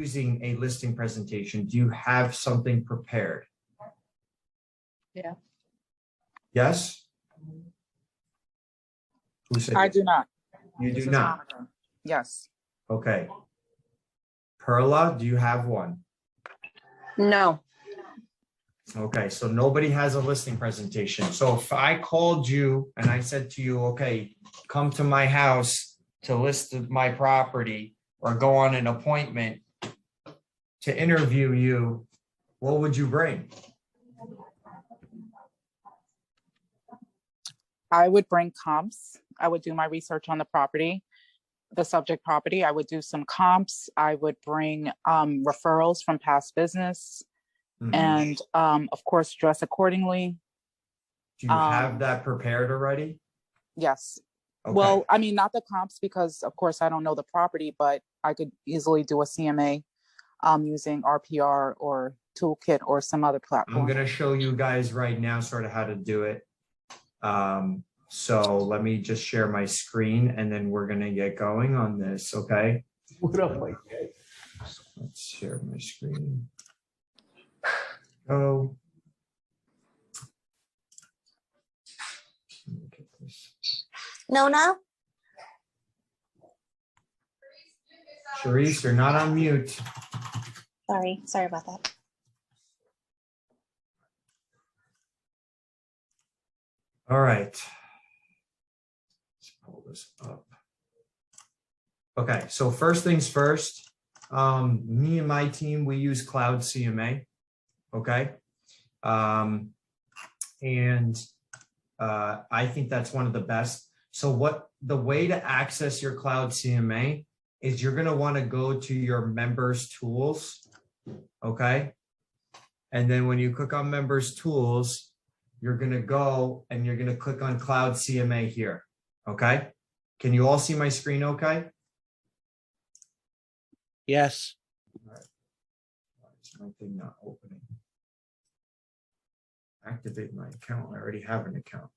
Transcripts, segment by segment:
using a listing presentation, do you have something prepared? Yeah. Yes? Who said I yes? do not. You This do is not? Monica. Yes. Okay. Perla, do you have one? No. Okay, so nobody has a listing presentation. So if I called you and I said to you, okay, come to my house to list my property or go on an appointment to interview you, what would you bring? I would bring comps. I would do my research on the property, the subject property. I would do some comps. I would bring referrals from past business. Mhm. And of course, dress accordingly. Do you have that prepared already? Yes. Okay. Well, I mean, not the comps because of course I don't know the property, but I could easily do a CMA using RPR or Toolkit or some other I'm platform. going to show you guys right now sort of how to do it. So let me just share my screen and then we're going to get going on this. Okay. What up, Mike? Let's share my screen. Oh. Look at this. No. Sharice, you're not on mute. Sorry about that. All right. Let's pull this up. Okay, so first things first, me and my team, we use Cloud CMA. Okay. I think that's one of the best. So the way to access your Cloud CMA is you're going to want to go to your members tools. Okay. And then when you click on members tools, you're going to go and you're going to click on Cloud CMA here. Okay. Can you all see my screen? Okay. Yes. All right. Why is my thing not opening? Activate my account. I already have an account.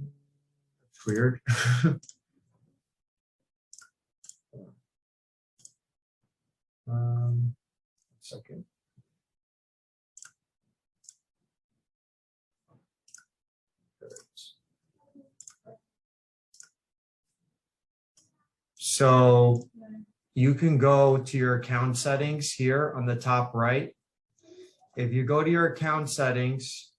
That's weird. One second. So you can go to your account settings here on the top right. If you go to your account settings,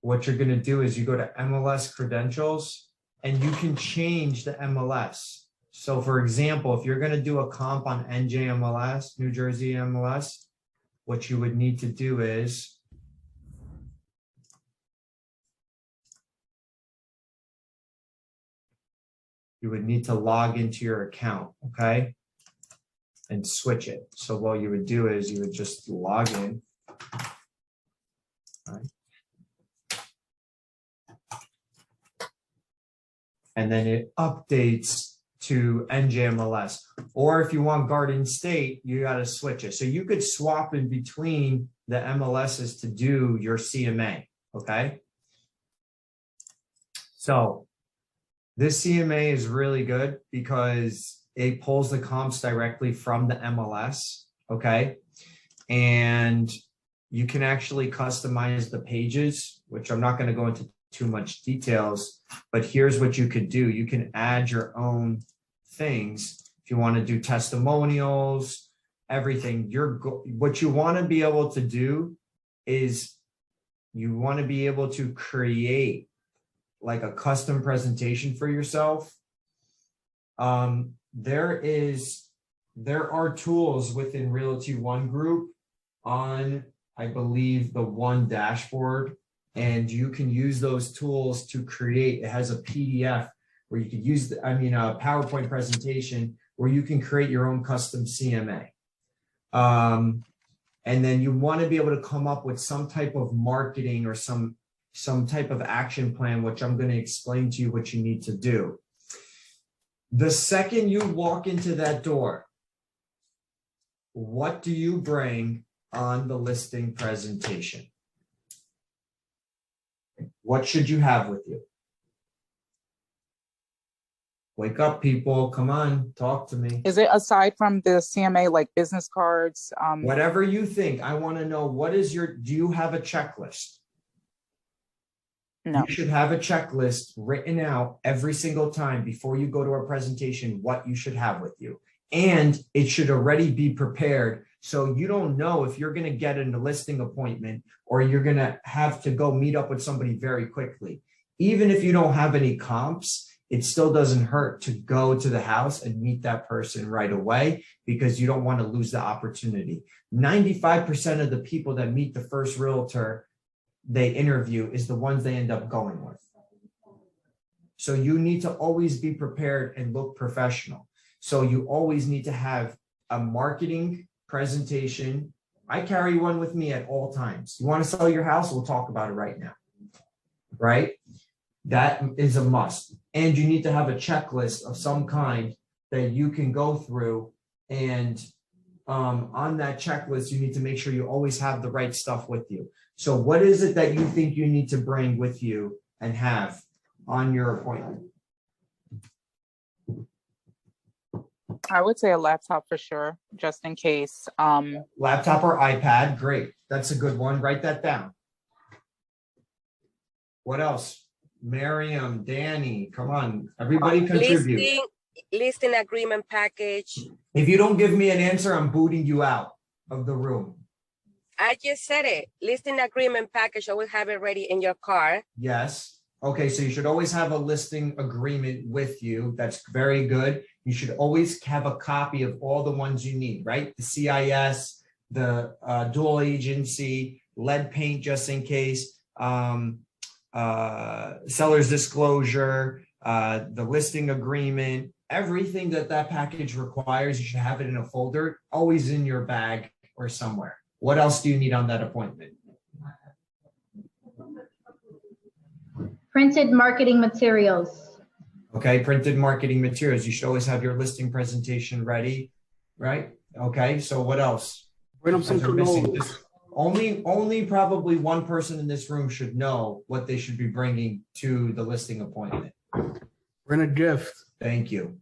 what you're going to do is you go to MLS credentials and you can change the MLS. So for example, if you're going to do a comp on NJMLS, New Jersey MLS, what you would need to do is you would need to log into your account, okay, and switch it. So what you would do is you would just log in. Right. And then it updates to NJMLS. Or if you want Garden State, you got to switch it. So you could swap in between the MLSs to do your CMA, okay? So this CMA is really good because it pulls the comps directly from the MLS, okay? And you can actually customize the pages, which I'm not going to go into too much details, but here's what you could do. You can add your own things. If you want to do testimonials, everything, what you want to be able to do is you want to be able to create like a custom presentation for yourself. There are tools within Realty ONE Group on, I believe, the One dashboard, and you can use those tools to create. It has a PDF where you could use, a PowerPoint presentation where you can create your own custom CMA. And then you want to be able to come up with some type of marketing or some type of action plan, which I'm going to explain to you what you need to do. The second you walk into that door, what do you bring on the listing presentation? What should you have with you? Wake up, people. Come on, talk to me. Is it aside from the CMA, like business cards? Whatever you think. I want to know, do you have a checklist? No. You should have a checklist written out every single time before you go to a presentation, what you should have with you. And it should already be prepared. So you don't know if you're going to get a listing appointment or you're going to have to go meet up with somebody very quickly. Even if you don't have any comps, it still doesn't hurt to go to the house and meet that person right away because you don't want to lose the opportunity. 95% of the people that meet the first realtor they interview is the ones they end up going with. So you need to always be prepared and look professional. So you always need to have a marketing presentation. I carry one with me at all times. You want to sell your house? We'll talk about it right now. Right? That is a must. And you need to have a checklist of some kind that you can go through. And on that checklist, you need to make sure you always have the right stuff with you. So what is it that you think you need to bring with you and have on your appointment? I would say a laptop for sure, just in case. Laptop or iPad, great. That's a good one. Write that down. What else? Miriam, Danny, come on. Everybody contribute. Listing agreement package. If you don't give me an answer, I'm booting you out of the room. I just said it. Listing agreement package, always have it ready in your car. Yes. Okay, so you should always have a listing agreement with you. That's very good. You should always have a copy of all the ones you need, right? The CIS, the dual agency, lead paint just in case, seller's disclosure, the listing agreement, everything that package requires, you should have it in a folder, always in your bag or somewhere. What else do you need on that appointment? Printed marketing materials. Okay, printed marketing materials. You should always have your listing presentation ready, right? Okay, so what else? Bring them some canola. Only probably one person in this room should know what they should be bringing to the listing appointment. Bring a gift. Thank you.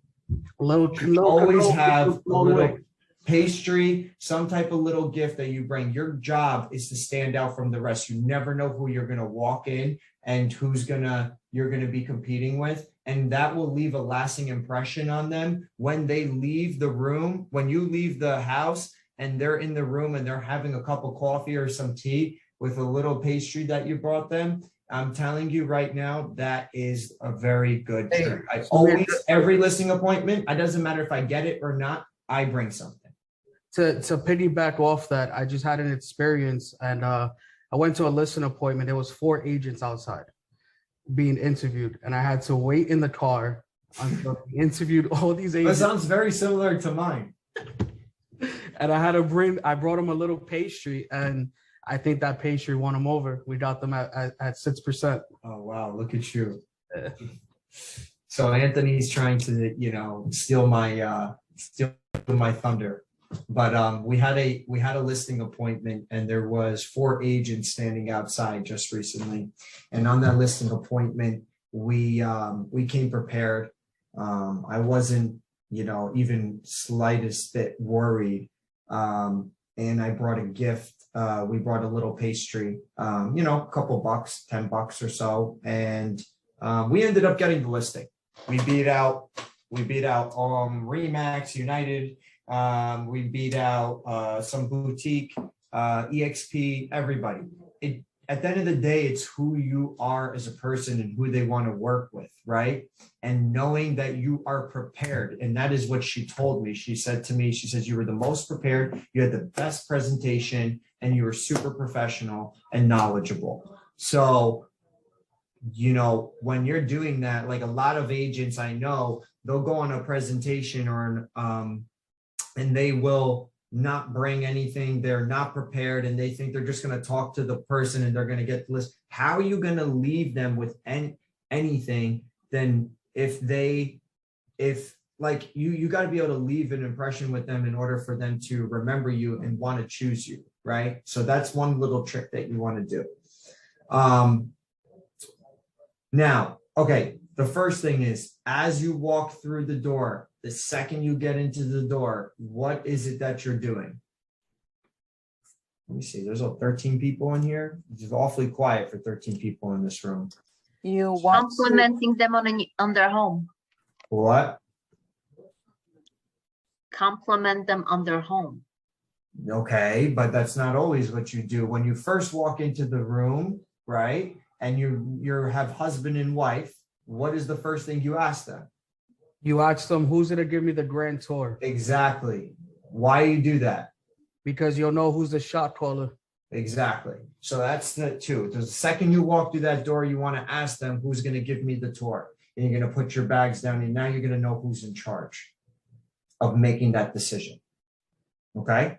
Always have a little pastry, some type of little gift that you bring. Your job is to stand out from the rest. You never know who you're going to walk in and you're going to be competing with. And that will leave a lasting impression on them when they leave the room, when you leave the house and they're in the room and they're having a cup of coffee or some tea with a little pastry that you brought them. I'm telling you right now, that is a very good trick. I always, every listing appointment, it doesn't matter if I get it or not, I bring something. To piggyback off that, I just had an experience and I went to a listing appointment. There was 4 agents outside being interviewed and I had to wait in the car until they interviewed all these agents. That sounds very similar to mine. And I brought them a little pastry and I think that pastry won them over. We got them at 6%. Oh, wow. Look at you. So Anthony's trying to, steal my thunder. But we had a listing appointment and there was 4 agents standing outside just recently. And on that listing appointment, we came prepared. I wasn't, even slightest bit worried. And I brought a gift. We brought a little pastry, a couple bucks, $10 or so. And we ended up getting the listing. We beat out Remax, United. We beat out some boutique, EXP, everybody. At the end of the day, it's who you are as a person and who they want to work with, right? And knowing that you are prepared. And that is what she told me. She said to me, she says, you were the most prepared, you had the best presentation, and you were super professional and knowledgeable. So, when you're doing that, like a lot of agents I know, they'll go on a presentation or and they will not bring anything. They're not prepared and they think they're just going to talk to the person and they're going to get the list. How are you going to leave them with anything then you got to be able to leave an impression with them in order for them to remember you and want to choose you, right? So that's one little trick that you want to do. Now, okay, the first thing is, as you walk through the door, the second you get into the door, what is it that you're doing? Let me see, there's 13 people in here. It's awfully quiet for 13 people in this room. You want to, Complimenting them on their home. What? Compliment them on their home. Okay, but that's not always what you do. When you first walk into the room, right, and you have husband and wife, what is the first thing you ask them? You ask them, who's going to give me the grand tour? Exactly. Why you do that? Because you'll know who's the shot caller. Exactly. So that's the two. The second you walk through that door, you want to ask them, who's going to give me the tour? And you're going to put your bags down, and now you're going to know who's in charge of making that decision. Okay?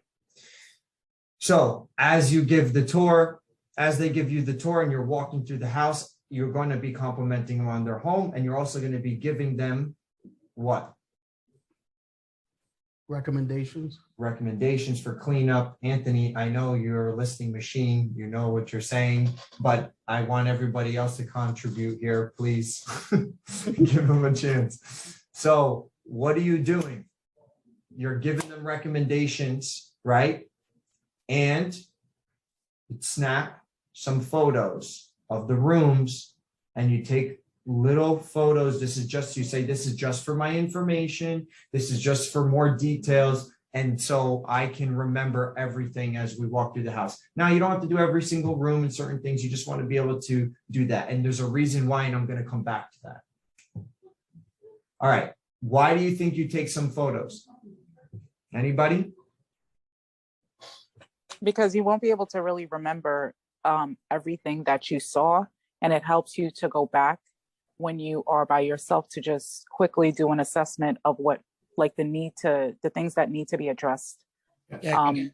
So as you give the tour, as they give you the tour and you're walking through the house, you're going to be complimenting them on their home, and you're also going to be giving them what? Recommendations. Recommendations for cleanup. Anthony, I know you're a listening machine, you know what you're saying, but I want everybody else to contribute here, please. Give them a chance. So what are you doing? You're giving them recommendations, right? And snap some photos of the rooms, and you take little photos. This is just, you say, this is just for my information. This is just for more details. And so I can remember everything as we walk through the house. Now, you don't have to do every single room and certain things. You just want to be able to do that. And there's a reason why, and I'm going to come back to that. All right. Why do you think you take some photos? Anybody? because you won't be able to really remember everything that you saw, and it helps you to go back when you are by yourself to just quickly do an assessment of what, like the things that need to be addressed. Go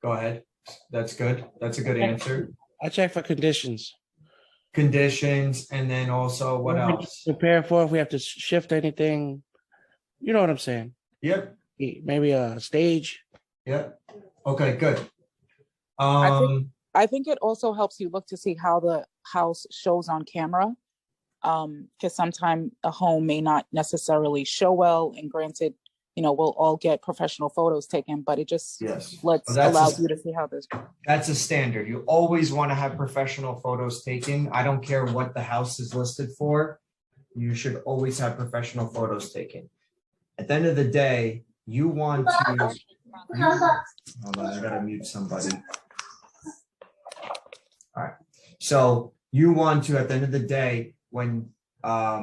ahead. That's good. That's a good answer. I check for conditions. Conditions, and then also what else? Prepare for if we have to shift anything. You know what I'm saying? Yep. Maybe a stage. Yep. Okay, good. I think it also helps you look to see how the house shows on camera. Because sometimes a home may not necessarily show well, and granted, you know, we'll all get professional photos taken, but it just allows you to see how this. That's a standard. You always want to have professional photos taken. I don't care what the house is listed for. You should always have professional photos taken. At the end of the day, you want to. Hold on, I gotta mute somebody. All right. So you want to, at the end of the day, when I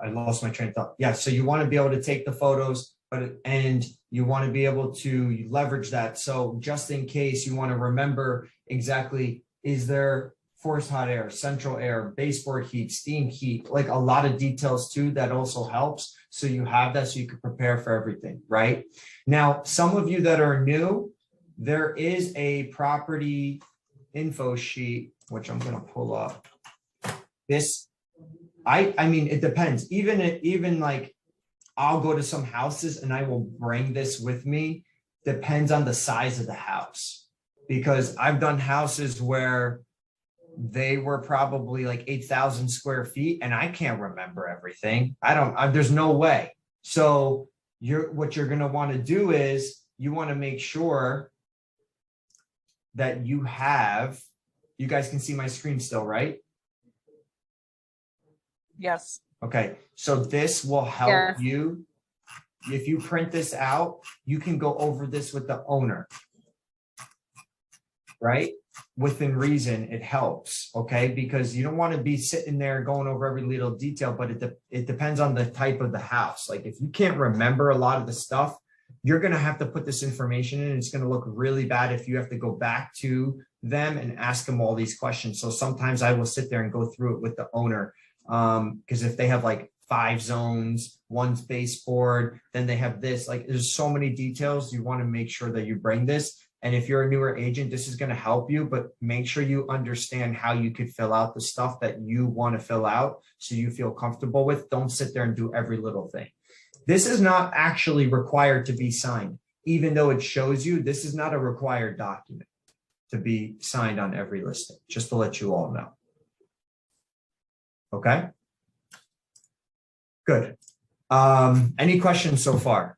lost my train of thought. Yeah, so you want to be able to take the photos, and you want to be able to leverage that. So just in case, you want to remember exactly, is there forced hot air, central air, baseboard heat, steam heat, like a lot of details too, that also helps. So you have that so you can prepare for everything, right? Now, some of you that are new, there is a property info sheet, which I'm going to pull up. This, I mean, it depends. Even like, I'll go to some houses and I will bring this with me. Depends on the size of the house, because I've done houses where they were probably like 8,000 square feet, and I can't remember everything. There's no way. So what you're going to want to do is you want to make sure that you guys can see my screen still, right? Yes. Okay, so this will help you. If you print this out, you can go over this with the owner, right? Within reason, it helps, okay? Because you don't want to be sitting there going over every little detail, but it depends on the type of the house. Like if you can't remember a lot of the stuff, you're going to have to put this information in. It's going to look really bad if you have to go back to them and ask them all these questions. So sometimes I will sit there and go through it with the owner. Because if they have like 5 zones, 1 baseboard, then they have this, like there's so many details. You want to make sure that you bring this. And if you're a newer agent, this is going to help you, but make sure you understand how you could fill out the stuff that you want to fill out so you feel comfortable with. Don't sit there and do every little thing. This is not actually required to be signed, even though it shows you. This is not a required document to be signed on every listing, just to let you all know. Okay. Good. Any questions so far?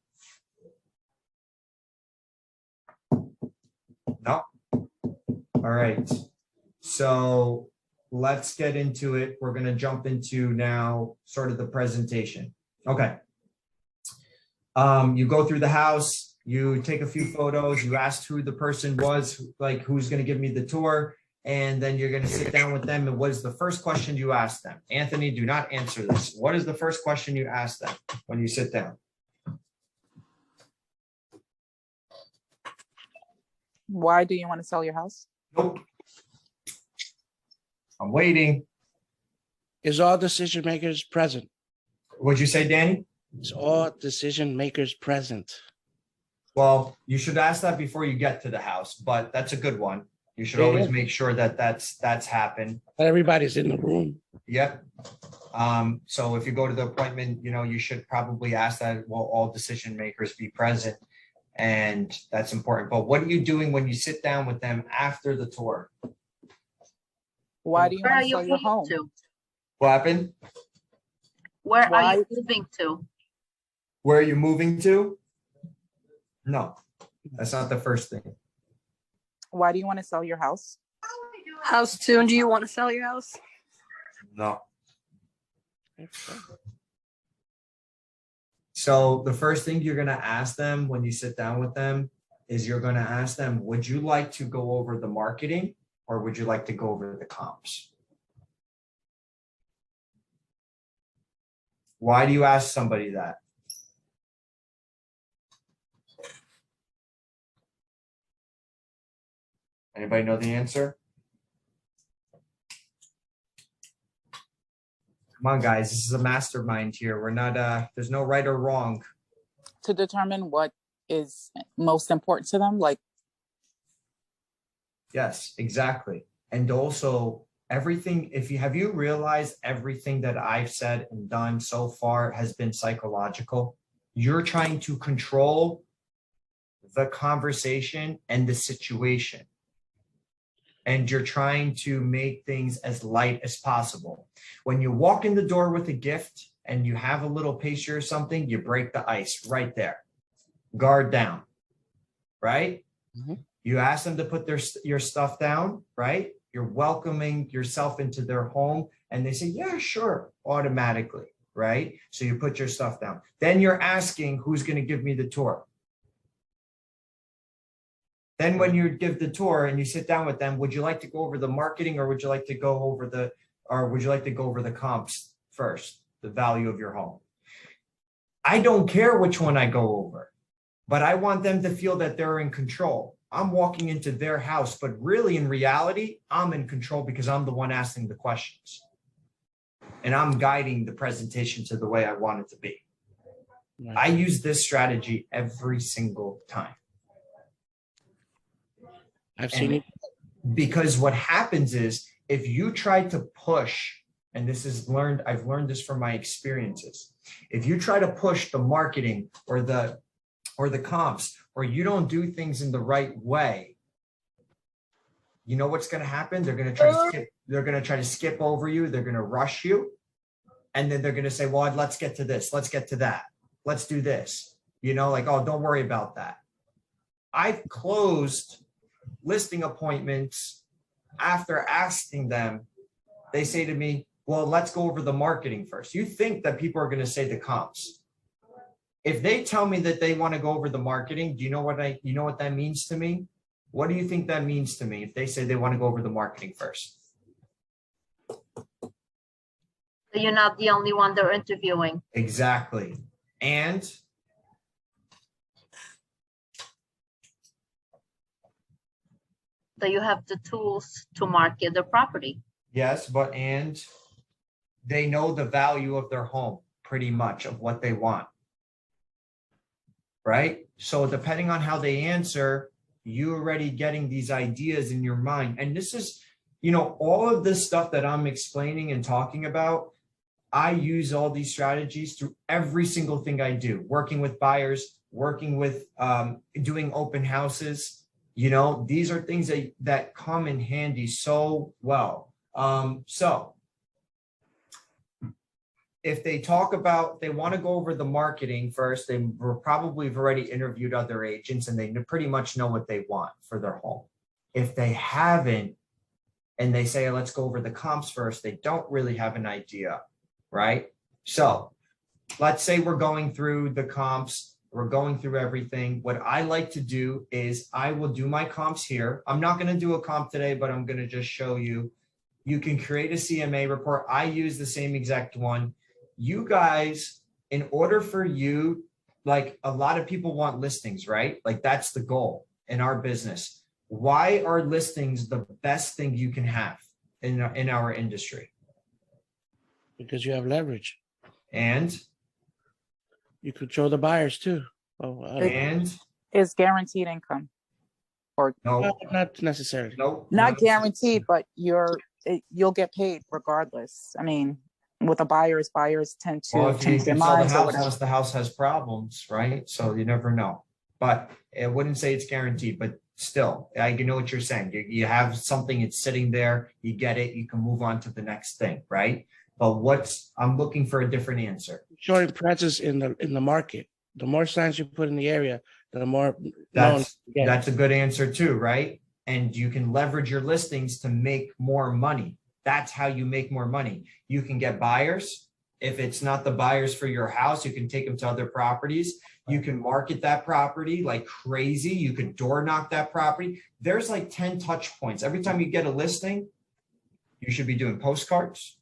No? All right. So let's get into it. We're going to jump into now sort of the presentation. Okay. You go through the house, you take a few photos, you asked who the person was, like who's going to give me the tour, and then you're going to sit down with them. And what is the first question you ask them? Anthony, do not answer this. What is the first question you ask them when you sit down? Why do you want to sell your house? Nope. I'm waiting. Is all decision makers present? What'd you say, Danny? Is all decision makers present? Well, you should ask that before you get to the house, but that's a good one. You should always make sure that that's happened. Everybody's in the room. Yep. So if you go to the appointment, you know, you should probably ask that, will all decision makers be present? And that's important. But what are you doing when you sit down with them after the tour? Why do you Where want are to you sell your moving home? to? What happened? Where are Why- you moving to? Where are you moving to? No, that's not the first thing. Why do you want to sell your house? How soon do you want to sell your house? No. So the first thing you're going to ask them when you sit down with them is you're going to ask them, would you like to go over the marketing or would you like to go over the comps? Why do you ask somebody that? Anybody know the answer? Come on, guys. This is a mastermind here. We're not, there's no right or wrong. To determine what is most important to them, like Yes, exactly. And also everything, have you realized everything that I've said and done so far has been psychological? You're trying to control the conversation and the situation. And you're trying to make things as light as possible. When you walk in the door with a gift and you have a little pastry or something, you break the ice right there. Guard down, right? Mm-hmm. You ask them to put your stuff down, right? You're welcoming yourself into their home and they say, yeah, sure, automatically, right? So you put your stuff down. Then you're asking who's going to give me the tour. Then when you give the tour and you sit down with them, would you like to go over the marketing or would you like to go over the comps first, the value of your home? I don't care which one I go over, but I want them to feel that they're in control. I'm walking into their house, but really in reality, I'm in control because I'm the one asking the questions. And I'm guiding the presentation to the way I want it to be. Right. I use this strategy every single time. I've seen it. Because what happens is if you try to push, and this is learned, I've learned this from my experiences. If you try to push the marketing or the comps, or you don't do things in the right way, you know what's going to happen? They're going to try to skip over you. They're going to rush you. And then they're going to say, well, let's get to this. Let's get to that. Let's do this. You know, like, oh, don't worry about that. I've closed listing appointments after asking them. They say to me, well, let's go over the marketing first. You think that people are going to say the comps. If they tell me that they want to go over the marketing, do you know what that means to me? What do you think that means to me if they say they want to go over the marketing first? So you're not the only one they're interviewing. Exactly. And So you have the tools to market the property. yes, and they know the value of their home pretty much of what they want. Right? So depending on how they answer, you're already getting these ideas in your mind. And this is, you know, all of this stuff that I'm explaining and talking about, I use all these strategies through every single thing I do, working with buyers, working with doing open houses. You know, these are things that come in handy so well. So if they talk about, they want to go over the marketing first, they were probably have already interviewed other agents and they pretty much know what they want for their home. If they haven't, and they say, let's go over the comps first, they don't really have an idea, right? So let's say we're going through the comps, we're going through everything. What I like to do is I will do my comps here. I'm not going to do a comp today, but I'm going to just show you. You can create a CMA report. I use the same exact one. You guys, in order for you, like a lot of people want listings, right? Like that's the goal in our business. Why are listings the best thing you can have in our industry? Because you have leverage. And You control the buyers too. Oh, and Is guaranteed income, or no, not necessarily. no, not guaranteed, but you'll get paid regardless. I mean, with a buyers tend to Well, if you change their can sell the minds or house whatever. unless the house has problems, right? So you never know. But I wouldn't say it's guaranteed, but still, I know what you're saying. You have something, it's sitting there, you get it, you can move on to the next thing, right? But I'm looking for a different answer. Showing presence in the market. The more signs you put in the area, the more That's a good answer too, right? And you can leverage your listings to make more money. That's how you make more money. You can get buyers. If it's not the buyers for your house, you can take them to other properties. You can market that property like crazy. You could door knock that property. There's like 10 touch points. Every time you get a listing, you should be doing postcards,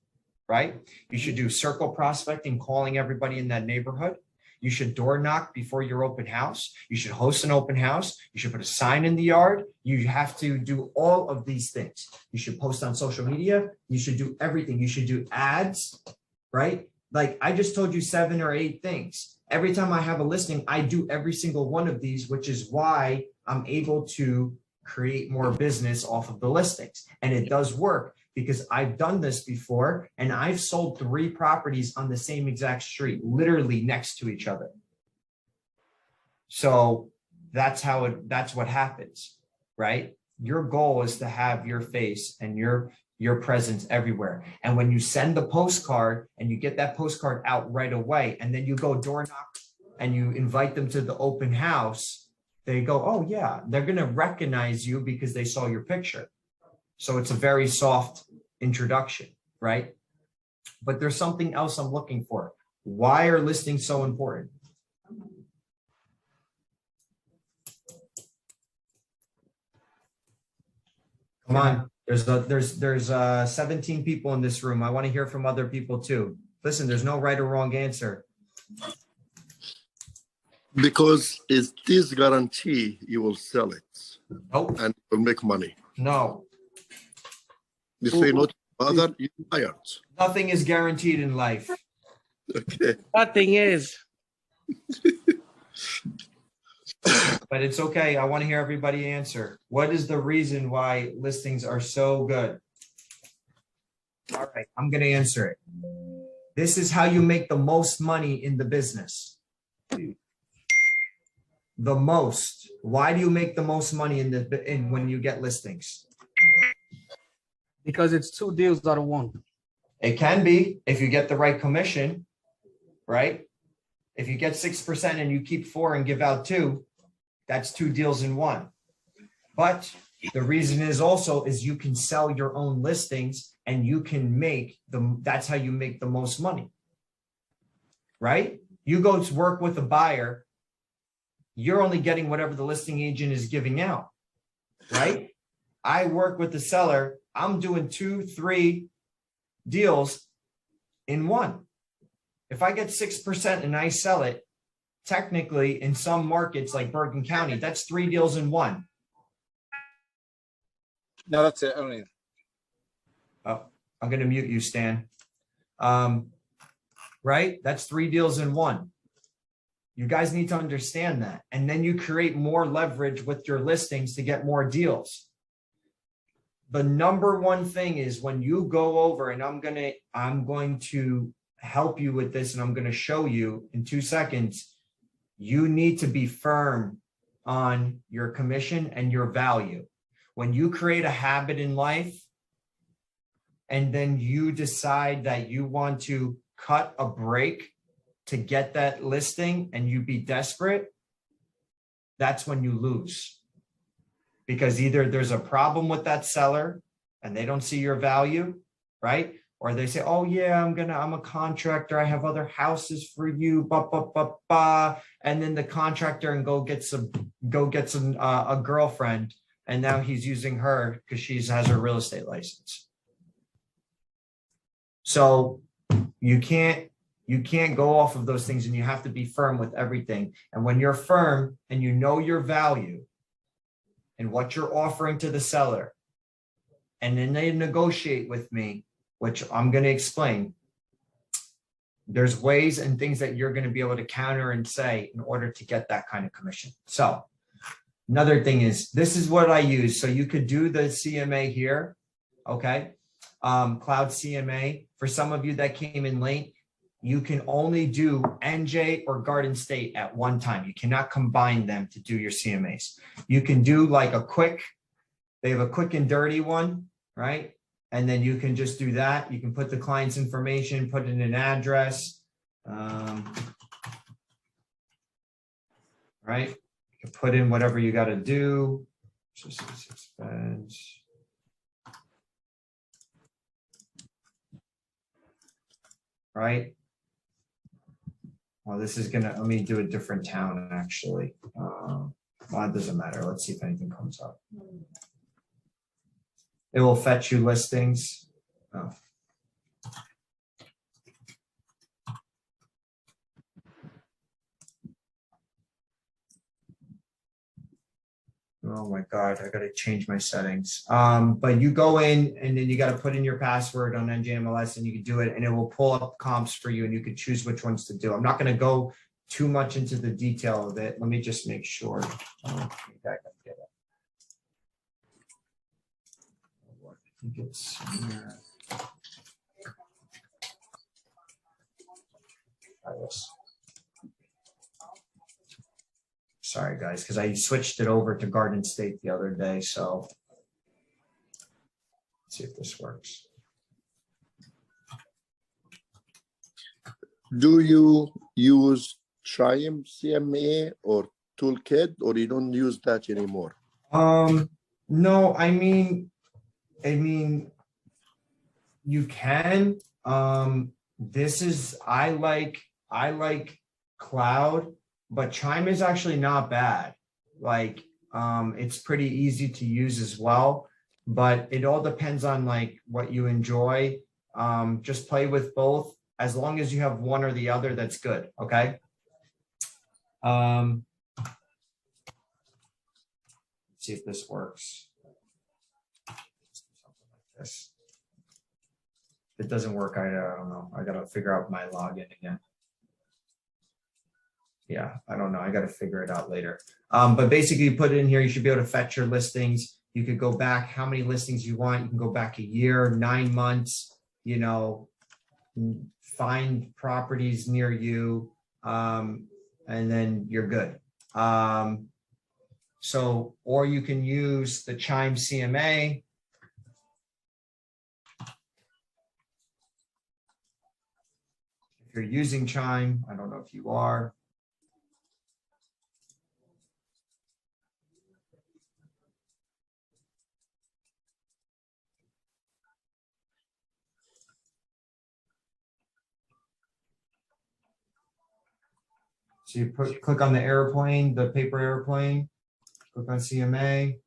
right? You should do circle prospecting, calling everybody in that neighborhood. You should door knock before your open house. You should host an open house. You should put a sign in the yard. You have to do all of these things. You should post on social media. You should do everything. You should do ads, right? Like I just told you 7 or 8 things. Every time I have a listing, I do every single one of these, which is why I'm able to create more business off of the listings. And it does work because I've done this before and I've sold 3 properties on the same exact street, literally next to each other. So that's what happens, right? Your goal is to have your face and your presence everywhere. And when you send the postcard and you get that postcard out right away, and then you go door knock and you invite them to the open house, they go, oh yeah, they're going to recognize you because they saw your picture. So it's a very soft introduction, right? But there's something else I'm looking for. Why are listings so important? Come on. There's 17 people in this room. I want to hear from other people too. Listen, there's no right or wrong answer. Because it is guarantee you will sell it. Nope. And will make money. No. You say not bother, you hired. Nothing is guaranteed in life. Okay. Nothing is. But it's okay. I want to hear everybody answer. What is the reason why listings are so good? All right, I'm going to answer it. This is how you make the most money in the business. The most. Why do you make the most money when you get listings? Because it's 2 deals out of 1. It can be if you get the right commission, right? If you get 6% and you keep 4 and give out 2, that's 2 deals in 1. But the reason is also is you can sell your own listings and you can that's how you make the most money, right? You go to work with a buyer, you're only getting whatever the listing agent is giving out, right? I work with the seller, I'm doing 2, 3 deals in 1. If I get 6% and I sell it, technically in some markets like Bergen County, that's 3 deals in 1. No, that's it. Only. Oh, I'm going to mute you, Stan. Right? That's 3 deals in 1. You guys need to understand that. And then you create more leverage with your listings to get more deals. The number one thing is when you go over, and I'm going to help you with this, and I'm going to show you in 2 seconds, you need to be firm on your commission and your value. When you create a habit in life, and then you decide that you want to cut a break to get that listing and you be desperate, that's when you lose. Because either there's a problem with that seller and they don't see your value, right? Or they say, oh yeah, I'm a contractor. I have other houses for you, and then the contractor and go get a girlfriend. And now he's using her because she has her real estate license. So you can't go off of those things, and you have to be firm with everything. And when you're firm and you know your value and what you're offering to the seller, and then they negotiate with me, which I'm going to explain, there's ways and things that you're going to be able to counter and say in order to get that kind of commission. So another thing is, this is what I use. So you could do the CMA here, okay? Cloud CMA. For some of you that came in late, you can only do NJ or Garden State at one time. You cannot combine them to do your CMAs. You can do like a quick, they have a quick and dirty one, right? And then you can just do that. You can put the client's information, put in an address, right? You can put in whatever you got to do. Expense. Right? Well, this is gonna, let me do a different town actually. Well, it doesn't matter. Let's see if anything comes up. It will fetch you listings. Oh. Oh my God, I gotta change my settings. But you go in and then you gotta put in your password on NJMLS and you can do it, and it will pull up comps for you and you can choose which ones to do. I'm not gonna go too much into the detail of it. Let me just make sure. I think it's here. Sorry guys, because I switched it over to Garden State the other day, so let's see if this works. Do you use Chime CMA or Toolkit, or you don't use that anymore? No, I mean you can. This is, I like Cloud, but Chime is actually not bad. Like, it's pretty easy to use as well, but it all depends on like what you enjoy. Just play with both. As long as you have one or the other, that's good. Okay. Let's see if this works. Something like this. If it doesn't work, I don't know. I gotta figure out my login again. Yeah, I don't know. I got to figure it out later. But basically, you put it in here. You should be able to fetch your listings. You could go back how many listings you want. You can go back a year, 9 months, you know, find properties near you, and then you're good. So, or you can use the Chime CMA. If you're using Chime, I don't know if you are. So you click on the airplane, the paper airplane, click on CMA,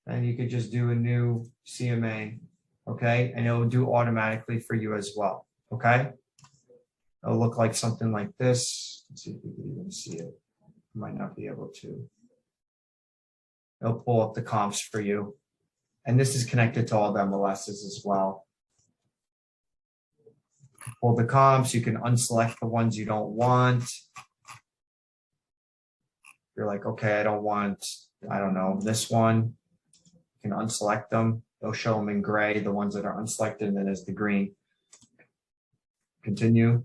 and you could just do a new CMA, okay? And it will do automatically for you as well, okay? It'll look like something like this. Let's see if you can even see it. You might not be able to. It'll pull up the comps for you. And this is connected to all the MLSs as well. Pull the comps, you can unselect the ones you don't want. You're like, okay, I don't want, I don't know, this one. You can unselect them. They'll show them in gray, the ones that are unselected, and then there's the green. Continue.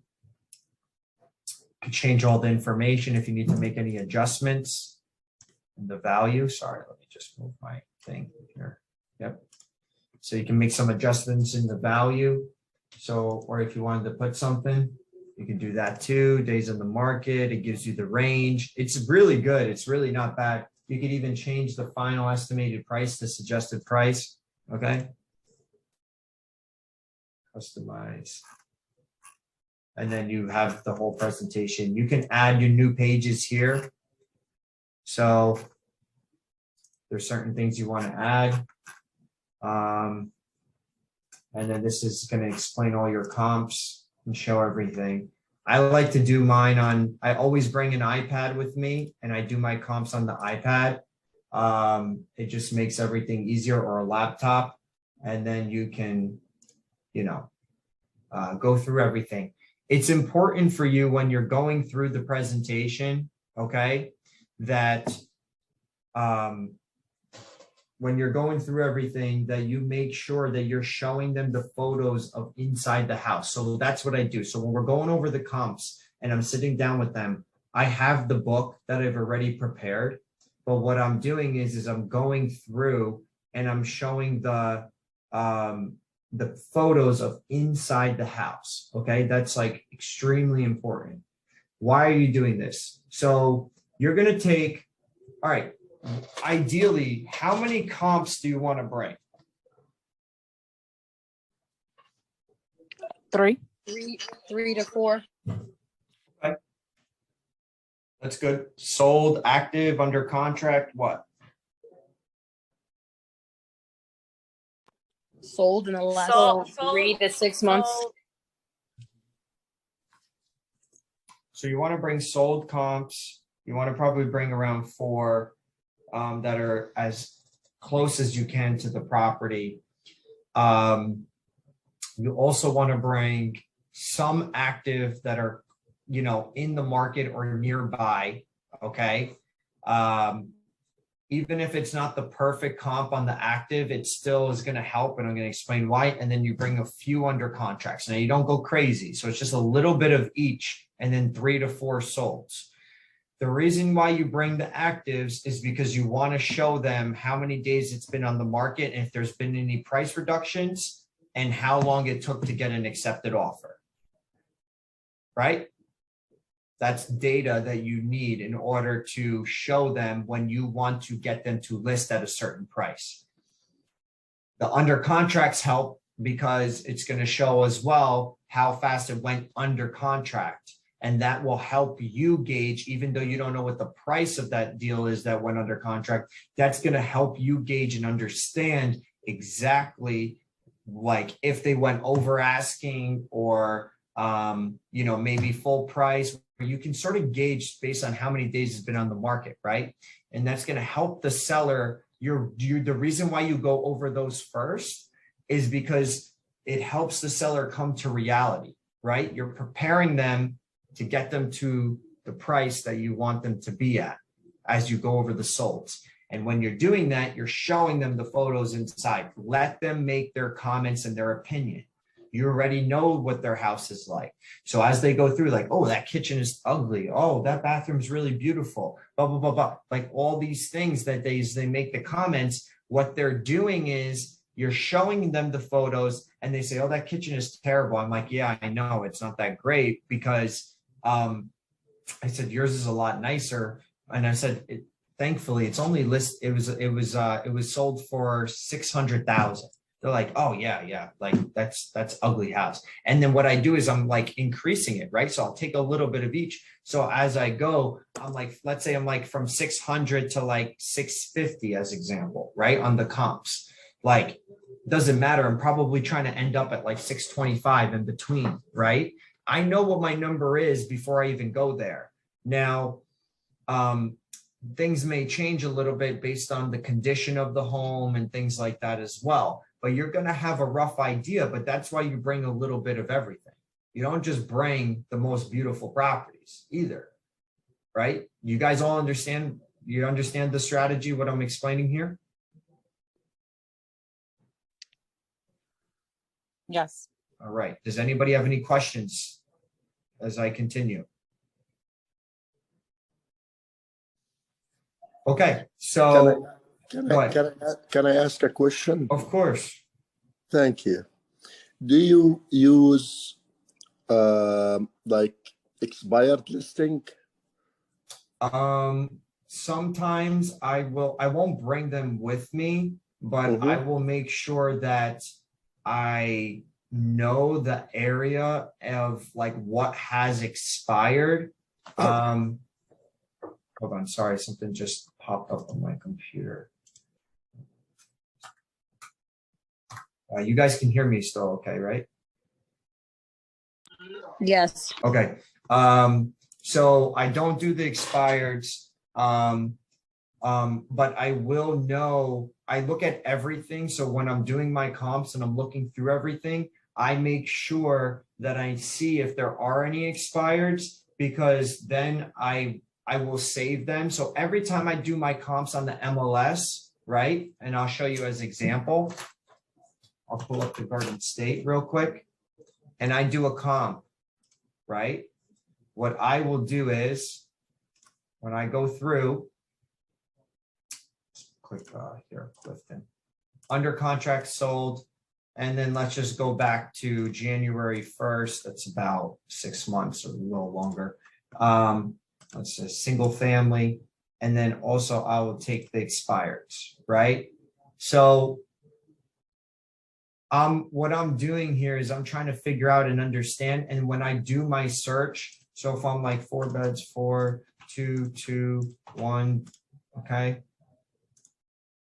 You can change all the information if you need to make any adjustments in the value. Sorry, let me just move my thing here. Yep. So you can make some adjustments in the value. So, or if you wanted to put something, You can do that too. Days on the market. It gives you the range. It's really good. It's really not bad. You could even change the final estimated price to suggested price. Okay. Customize. And then you have the whole presentation. You can add your new pages here. So there's certain things you want to add. And then this is going to explain all your comps and show everything. I like to do mine on, I always bring an iPad with me and I do my comps on the iPad. It just makes everything easier, or a laptop. And then you can, you know, go through everything. It's important for you when you're going through the presentation, okay, that when you're going through everything, that you make sure that you're showing them the photos of inside the house. So that's what I do. So when we're going over the comps and I'm sitting down with them, I have the book that I've already prepared. But what I'm doing is I'm going through and I'm showing the photos of inside the house. Okay, that's like extremely important. Why are you doing this? So you're going to take, all right, ideally, how many comps do you want to bring? 3. 3 to 4. Okay. That's good. Sold, active, under contract, what? Sold in the last Sold. 3 to 6 months. So you want to bring sold comps. You want to probably bring around 4 that are as close as you can to the property. You also want to bring some active that are, you know, in the market or nearby. Okay. Even if it's not the perfect comp on the active, it still is going to help. And I'm going to explain why. And then you bring a few under contracts. Now you don't go crazy. So it's just a little bit of each, and then 3 to 4 solds. The reason why you bring the actives is because you want to show them how many days it's been on the market, and if there's been any price reductions, and how long it took to get an accepted offer. Right? That's data that you need in order to show them when you want to get them to list at a certain price. The under contracts help because it's going to show as well how fast it went under contract. And that will help you gauge, even though you don't know what the price of that deal is that went under contract, that's going to help you gauge and understand exactly, like, if they went over asking or, you know, maybe full price. You can sort of gauge based on how many days it's been on the market, right? And that's going to help the seller. The reason why you go over those first is because it helps the seller come to reality, right? You're preparing them to get them to the price that you want them to be at as you go over the solds. And when you're doing that, you're showing them the photos inside. Let them make their comments and their opinion. You already know what their house is like. So as they go through, like, oh, that kitchen is ugly. Oh, that bathroom's really beautiful. Blah, blah, blah, blah. Like all these things that they make the comments, what they're doing is you're showing them the photos and they say, oh, that kitchen is terrible. I'm like, yeah, I know it's not that great because I said, yours is a lot nicer. And I said, thankfully it's only it was sold for 600,000. They're like, oh yeah. Like that's ugly house. And then what I do is I'm like increasing it, right? So I'll take a little bit of each. So as I go, I'm like, let's say I'm like from 600 to like 650 as example, right? On the comps, like, doesn't matter. I'm probably trying to end up at like 625 in between, right? I know what my number is before I even go there. Now, things may change a little bit based on the condition of the home and things like that as well. But you're going to have a rough idea, but that's why you bring a little bit of everything. You don't just bring the most beautiful properties either, right? You guys all understand, you understand the strategy, what I'm explaining here? Yes. All right. Does anybody have any questions as I continue? Okay. So can I ask a question? Of course. Thank you. Do you use like expired listing? Sometimes I won't bring them with me, but I will make sure that I know the area of like what has expired. Hold on, sorry, something just popped up on my computer. You guys can hear me still okay, right? Yes. Okay. So I don't do the expireds, but I will know, I look at everything. So when I'm doing my comps and I'm looking through everything, I make sure that I see if there are any expireds, because then I will save them. So every time I do my comps on the MLS, right? And I'll show you as example. I'll pull up the Garden State real quick and I do a comp, right? What I will do is when I go through, click here, Clifton, under contract sold, and then let's just go back to January 1st. That's about 6 months or a little longer. Let's say single family. And then also I will take the expireds, right? So what I'm doing here is I'm trying to figure out and understand. And when I do my search, so if I'm like 4 beds, 4, 2, 2, 1, okay.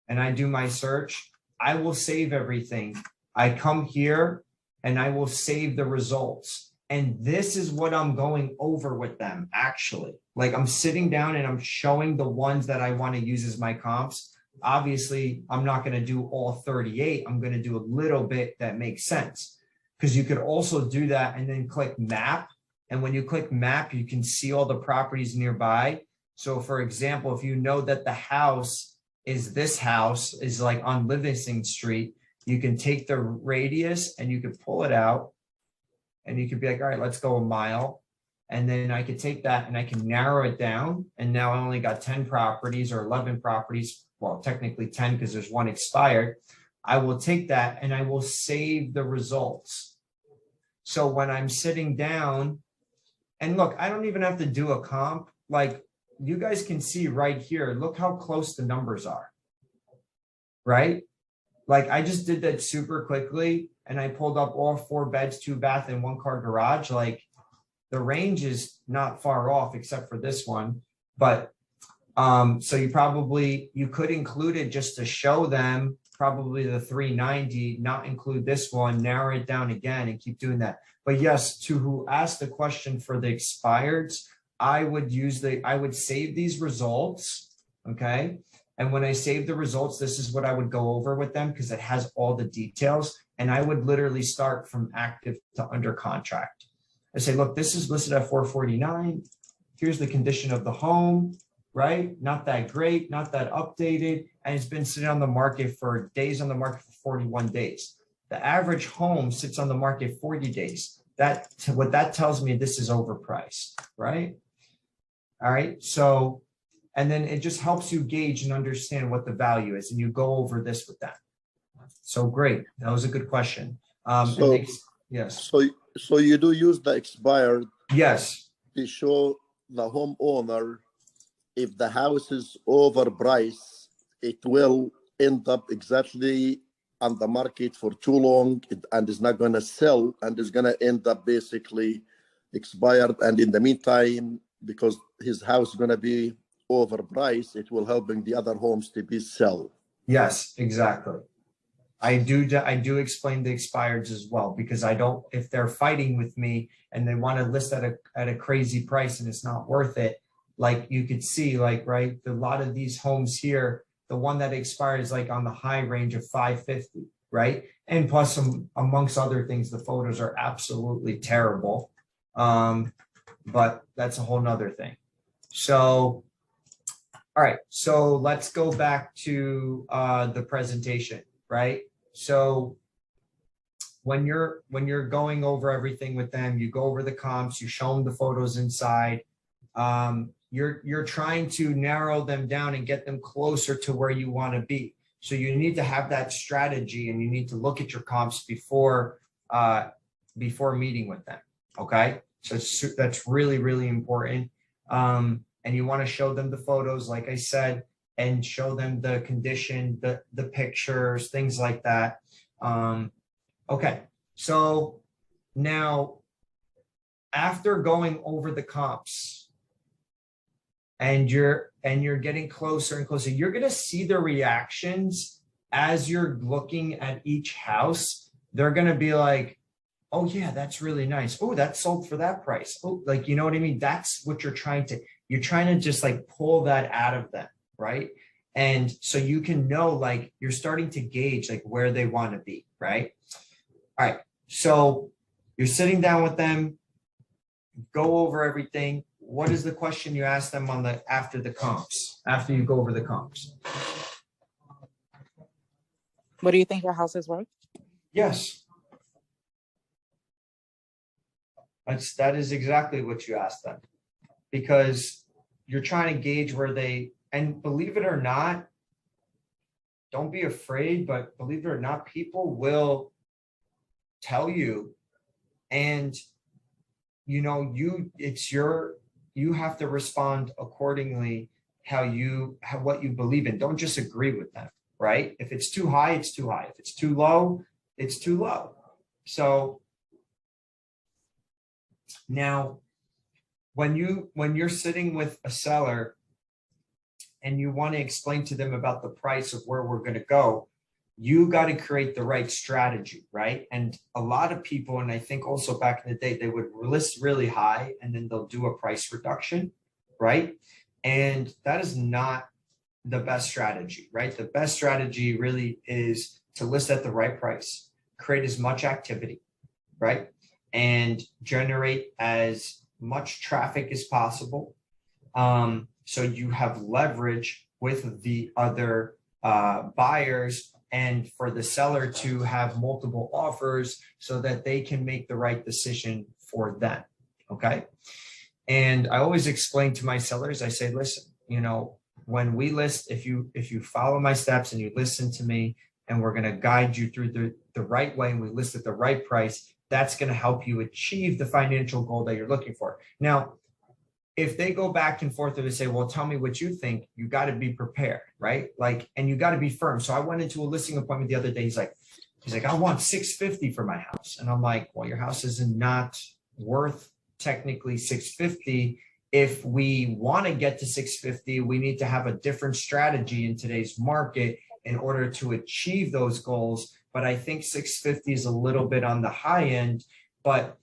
And I do my search, I will save everything. I come here and I will save the results. And this is what I'm going over with them, actually. Like I'm sitting down and I'm showing the ones that I want to use as my comps. Obviously, I'm not going to do all 38. I'm going to do a little bit that makes sense, because you could also do that and then click map. And when you click map, you can see all the properties nearby. So for example, if you know that the house is this house is like on Livingston Street, you can take the radius and you could pull it out and you could be like, all right, let's go a mile. And then I could take that and I can narrow it down. And now I only got 10 properties or 11 properties. Well, technically 10 because there's one expired. I will take that and I will save the results. So when I'm sitting down, and look, I don't even have to do a comp. Like you guys can see right here, look how close the numbers are, right? Like I just did that super quickly and I pulled up all 4 beds, 2 bath and 1 car garage. Like the range is not far off except for this one. But so you could include it just to show them probably the 390, not include this one, narrow it down again and keep doing that. But yes, to who asked the question for the expireds, I would save these results, okay? And when I save the results, this is what I would go over with them because it has all the details. And I would literally start from active to under contract. I say, look, this is listed at 449. Here's the condition of the home, right? Not that great, not that updated. And it's been sitting on the market for days on the market for 41 days. The average home sits on the market 40 days. What that tells me, this is overpriced, right? All right. So, and then it just helps you gauge and understand what the value is. And you go over this with them. So great. That was a good question. Yes. So you do use the expired. Yes. To show the homeowner if the house is overpriced, it will end up exactly on the market for too long and is not going to sell and is going to end up basically expired. And in the meantime, because his house is going to be overpriced, it will helping the other homes to be sell. Yes, exactly. I do explain the expireds as well, because if they're fighting with me and they want to list at a crazy price and it's not worth it, like you could see, like, right, a lot of these homes here, the one that expired is like on the high range of 550, right? And plus amongst other things, the photos are absolutely terrible. But that's a whole nother thing. So, all right, so let's go back to the presentation, right? So when you're going over everything with them, you go over the comps, you show them the photos inside. You're trying to narrow them down and get them closer to where you want to be. So you need to have that strategy and you need to look at your comps before meeting with them. Okay. So that's really, really important. And you want to show them the photos, like I said, and show them the condition, the pictures, things like that. Okay. So now after going over the comps and you're getting closer and closer, you're going to see the reactions as you're looking at each house. They're going to be like, oh yeah, that's really nice. Oh, that sold for that price. Oh, like, you know what I mean? That's what you're trying to just like pull that out of them, right? And so you can know, like, you're starting to gauge like where they want to be, right? All right. So you're sitting down with them, go over everything. What is the question you ask them after the comps, after you go over the comps? What do you think your house is worth? Yes. That is exactly what you asked them, because you're trying to gauge where they, and believe it or not, don't be afraid, but believe it or not, people will tell you, and you know, you have to respond accordingly, what you believe in. Don't just agree with them, right? If it's too high, it's too high. If it's too low, it's too low. So now, when you're sitting with a seller and you want to explain to them about the price of where we're going to go, you got to create the right strategy, right? And a lot of people, and I think also back in the day, they would list really high and then they'll do a price reduction, right? And that is not the best strategy, right? The best strategy really is to list at the right price, create as much activity, right? And generate as much traffic as possible. So you have leverage with the other buyers, and for the seller to have multiple offers so that they can make the right decision for them. Okay. And I always explain to my sellers, I say, listen, you know, when we list, if you follow my steps and you listen to me, and we're going to guide you through the right way, and we list at the right price, that's going to help you achieve the financial goal that you're looking for. Now, if they go back and forth and they say, well, tell me what you think, you got to be prepared, right? Like, and you got to be firm. So I went into a listing appointment the other day. He's like, I want $650 for my house. And I'm like, well, your house is not worth technically $650. If we want to get to $650, we need to have a different strategy in today's market in order to achieve those goals. But I think $650 is a little bit on the high end, but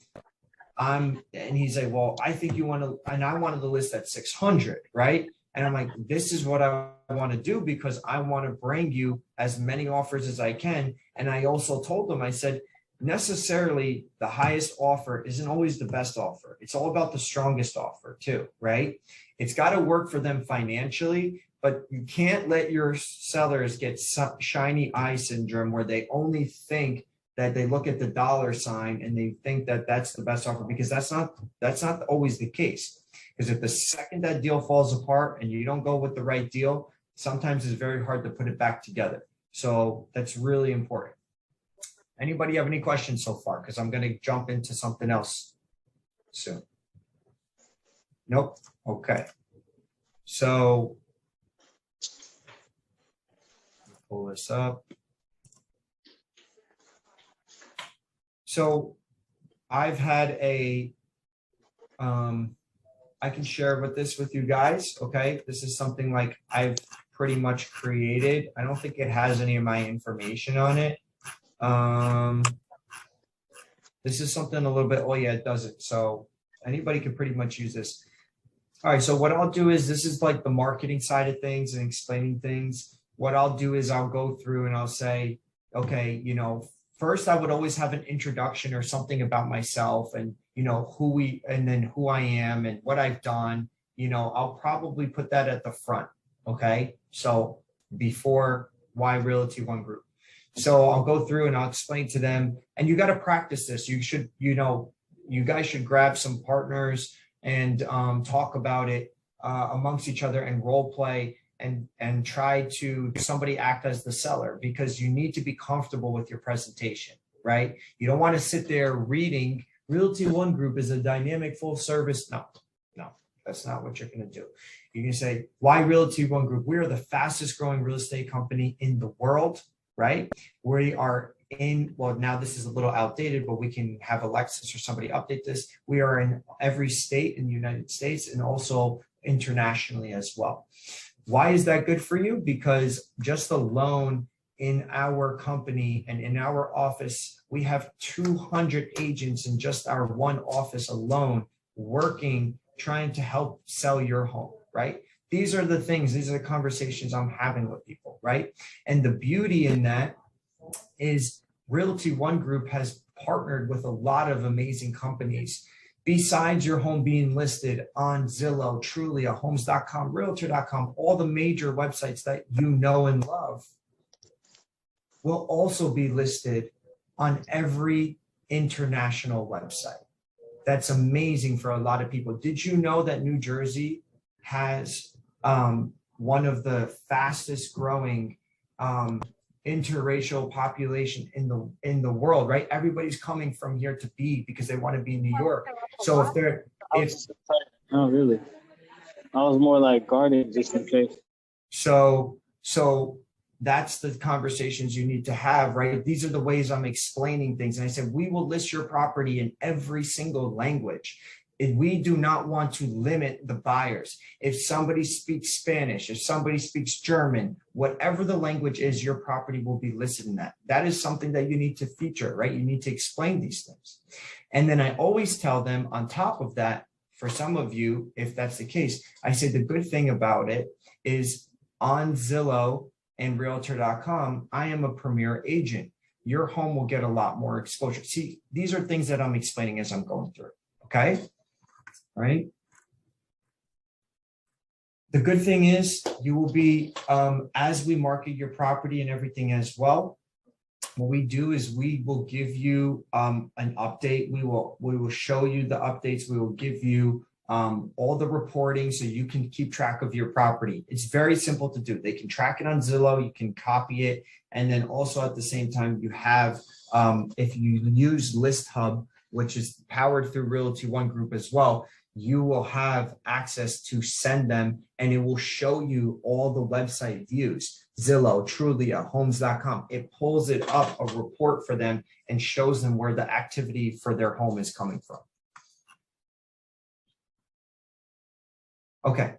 and he's like, well, I think you want to, and I wanted to list at 600, right? And I'm like, this is what I want to do, because I want to bring you as many offers as I can. And I also told them, I said, necessarily the highest offer isn't always the best offer. It's all about the strongest offer too, right? It's got to work for them financially, but you can't let your sellers get shiny eye syndrome where they only think that they look at the dollar sign and they think that that's the best offer, because that's not always the case. Because if the second that deal falls apart and you don't go with the right deal, sometimes it's very hard to put it back together. So that's really important. Anybody have any questions so far? Because I'm going to jump into something else soon. Nope. Okay. So pull this up. So I've had I can share this with you guys. Okay. This is something like I've pretty much created. I don't think it has any of my information on it. This is something a little bit, oh yeah, it doesn't. So anybody can pretty much use this. All right. So what I'll do is, this is like the marketing side of things and explaining things. What I'll do is I'll go through and I'll say, okay, you know, first I would always have an introduction or something about myself, and, you know, and then who I am and what I've done. You know, I'll probably put that at the front. Okay. So before why Realty ONE Group. So I'll go through and I'll explain to them, and you got to practice this. You should, you know, you guys should grab some partners and talk about it amongst each other and role play and try to somebody act as the seller, because you need to be comfortable with your presentation, right? You don't want to sit there reading Realty ONE Group is a dynamic full service. No, that's not what you're going to do. You're going to say, why Realty ONE Group? We are the fastest growing real estate company in the world, right? We are in, well, now this is a little outdated, but we can have Alexis or somebody update this. We are in every state in the United States and also internationally as well. Why is that good for you? Because just alone in our company and in our office, we have 200 agents in just our one office alone working, trying to help sell your home, right? These are the things, these are the conversations I'm having with people, right? And the beauty in that is Realty ONE Group has partnered with a lot of amazing companies. Besides your home being listed on Zillow, Trulia, Homes.com, Realtor.com, all the major websites that you know and love will also be listed on every international website. That's amazing for a lot of people. Did you know that New Jersey has one of the fastest growing interracial population in the world, right? Everybody's coming from here to be because they want to be in New York. So oh really? I was more like guarded just in case. So that's the conversations you need to have, right? These are the ways I'm explaining things. And I said, we will list your property in every single language. If we do not want to limit the buyers. If somebody speaks Spanish, if somebody speaks German, whatever the language is, your property will be listed in that. That is something that you need to feature, right? You need to explain these things. And then I always tell them on top of that, for some of you, if that's the case, I say the good thing about it is on Zillow and Realtor.com, I am a premier agent. Your home will get a lot more exposure. See, these are things that I'm explaining as I'm going through, okay? Right? The good thing is you will be, as we market your property and everything as well, what we do is we will give you an update. We will show you the updates. We will give you all the reporting so you can keep track of your property. It's very simple to do. They can track it on Zillow. You can copy it. And then also at the same time, you have, if you use List Hub, which is powered through Realty ONE Group as well, you will have access to send them and it will show you all the website views, Zillow, Trulia, Homes.com. It pulls it up, a report for them and shows them where the activity for their home is coming from. Okay.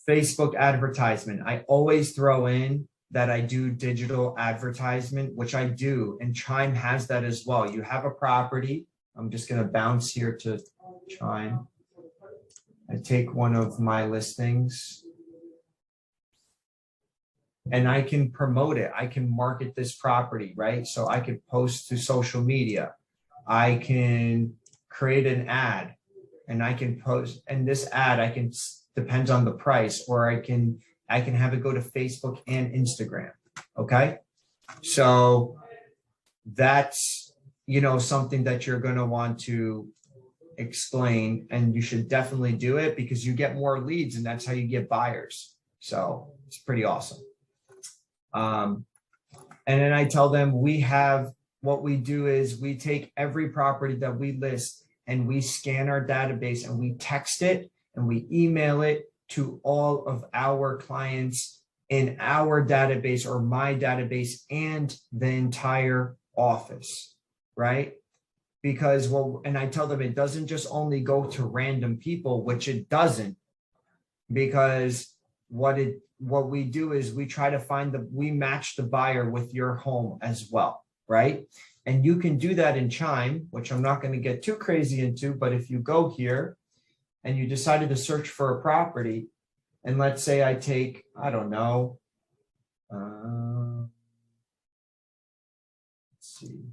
Facebook advertisement. I always throw in that I do digital advertisement, which I do, and Chime has that as well. You have a property. I'm just going to bounce here to Chime. I take one of my listings and I can promote it. I can market this property, right? So I could post to social media. I can create an ad and I can post, and this ad, I can, depends on the price, or I can have it go to Facebook and Instagram. Okay. So that's, you know, something that you're going to want to explain, and you should definitely do it because you get more leads and that's how you get buyers. So it's pretty awesome. And then I tell them what we do is we take every property that we list and we scan our database and we text it and we email it to all of our clients in our database or my database and the entire office, right? Because, well, and I tell them it doesn't just only go to random people, which it doesn't, because what we do is we try to we match the buyer with your home as well, right? And you can do that in Chime, which I'm not going to get too crazy into, but if you go here and you decided to search for a property, and let's say I take, I don't know, let's see.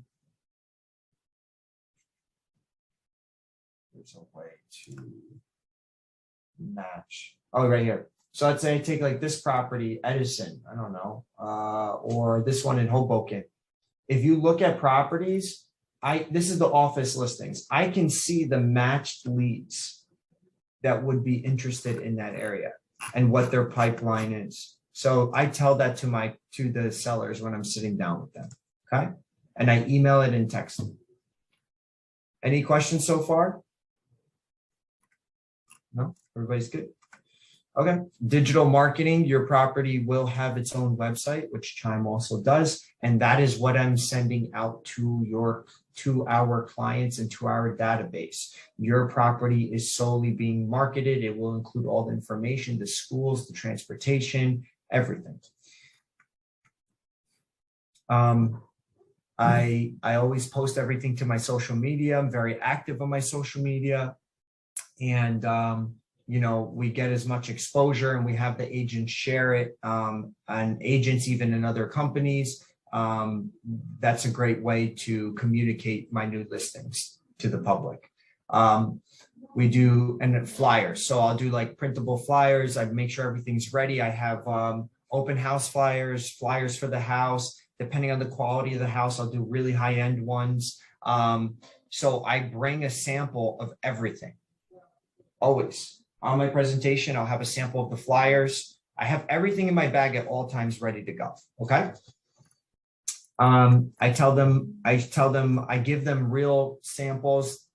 There's a way to match. Oh, right here. So let's say I take like this property, Edison, I don't know, or this one in Hoboken. If you look at properties, this is the office listings. I can see the matched leads that would be interested in that area and what their pipeline is. So I tell that to the sellers when I'm sitting down with them. Okay. And I email it and text them. Any questions so far? No, everybody's good. Okay, digital marketing, your property will have its own website, which Chime also does. And that is what I'm sending out to our clients and to our database. Your property is solely being marketed. It will include all the information, the schools, the transportation, everything. I always post everything to my social media. I'm very active on my social media. And you know, we get as much exposure, and we have the agents share it, and agents even in other companies. That's a great way to communicate my new listings to the public. We do, and flyers. So I'll do like printable flyers. I make sure everything's ready. I have open house flyers, flyers for the house. Depending on the quality of the house, I'll do really high-end ones. So I bring a sample of everything. Always. On my presentation, I'll have a sample of the flyers. I have everything in my bag at all times ready to go. Okay. I give them real samples.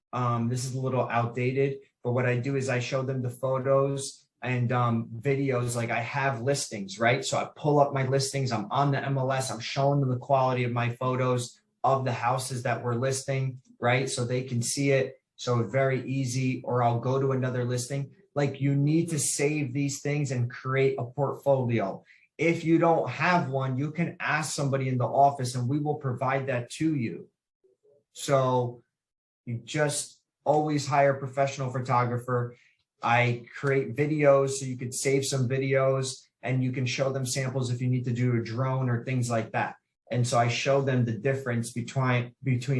This is a little outdated, but what I do is I show them the photos and videos. Like I have listings, right? So I pull up my listings. I'm on the MLS. I'm showing them the quality of my photos of the houses that we're listing, right? So they can see it. So very easy. Or I'll go to another listing. Like you need to save these things and create a portfolio. If you don't have one, you can ask somebody in the office and we will provide that to you. So you just always hire a professional photographer. I create videos so you could save some videos and you can show them samples if you need to do a drone or things like that. And so I show them the difference between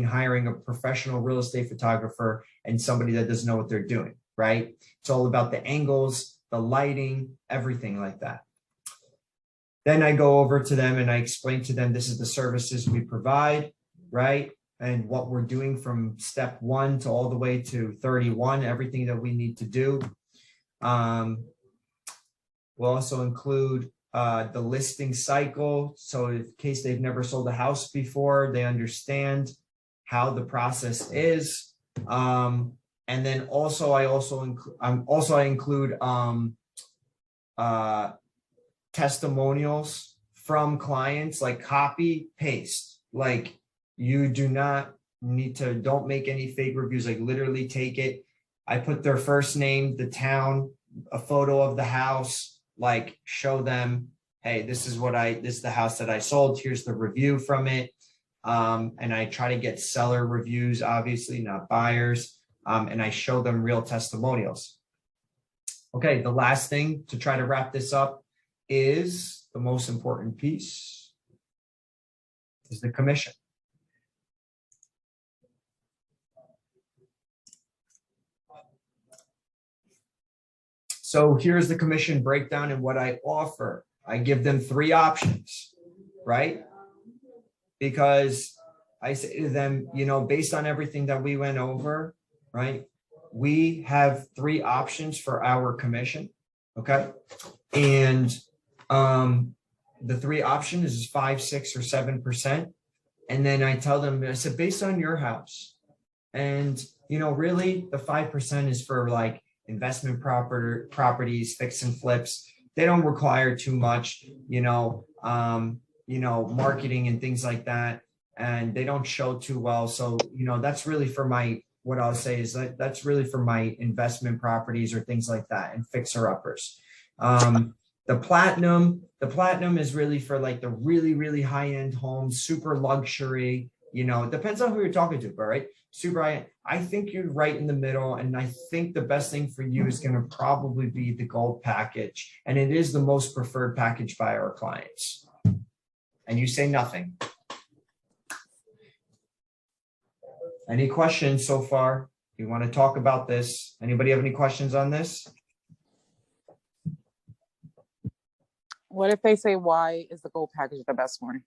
hiring a professional real estate photographer and somebody that doesn't know what they're doing, right? It's all about the angles, the lighting, everything like that. Then I go over to them and I explain to them, this is the services we provide, right? And what we're doing from step 1 to all the way to 31, everything that we need to do. We'll also include the listing cycle. So in case they've never sold a house before, they understand how the process is. And then also I include testimonials from clients, like copy paste. Like you do not need to, don't make any fake reviews, like literally take it. I put their first name, the town, a photo of the house, like show them, hey, this is the house that I sold. Here's the review from it. And I try to get seller reviews, obviously not buyers. And I show them real testimonials. Okay, the last thing to try to wrap this up is the most important piece, is the commission. So here's the commission breakdown and what I offer. I give them 3 options, right? Because I say to them, you know, based on everything that we went over, right? We have 3 options for our commission, okay? And the 3 options is 5, 6, or 7%. And then I tell them, I said, based on your house. And, you know, really the 5% is for like investment properties, fix and flips. They don't require too much, marketing and things like that. And they don't show too well. So, you know, that's really for my, what I'll say is that's really for my investment properties or things like that and fixer uppers. The platinum is really for like the really, really high-end homes, super luxury, you know, it depends on who you're talking to, all right? Super high. I think you're right in the middle. And I think the best thing for you is going to probably be the gold package. And it is the most preferred package by our clients. And you say nothing. Any questions so far? You want to talk about this? Anybody have any questions on this? What if they say, why is the gold package the best one?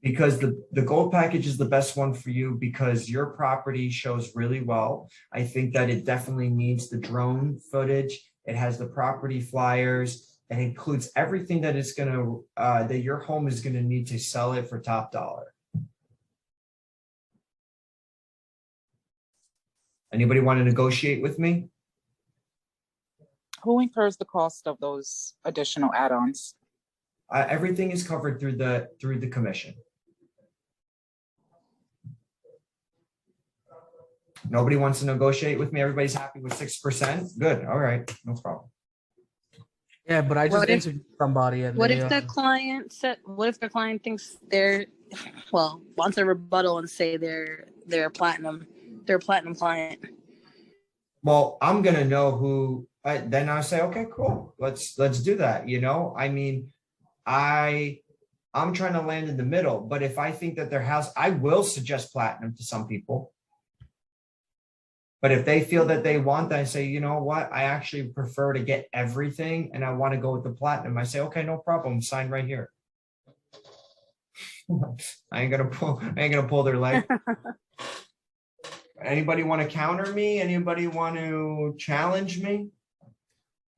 Because the gold package is the best one for you because your property shows really well. I think that it definitely needs the drone footage. It has the property flyers. It includes everything that it's going to, that your home is going to need to sell it for top dollar. Anybody want to negotiate with me? Who incurs the cost of those additional add-ons? Everything is covered through the commission. Nobody wants to negotiate with me. Everybody's happy with 6%. Good. All right. No problem. Yeah, but I just What if- interviewed somebody and What they, if the client said? What if the client thinks wants a rebuttal and say they're a platinum client? Well, I'm gonna know who. Then I'll say, okay, cool. Let's do that. You know, I mean, I'm trying to land in the middle. But if I think that their house, I will suggest platinum to some people. But if they feel that they want that, I say, you know what? I actually prefer to get everything, and I want to go with the platinum. I say, okay, no problem. Sign right here. I ain't gonna pull their leg. Anybody want to counter me? Anybody want to challenge me?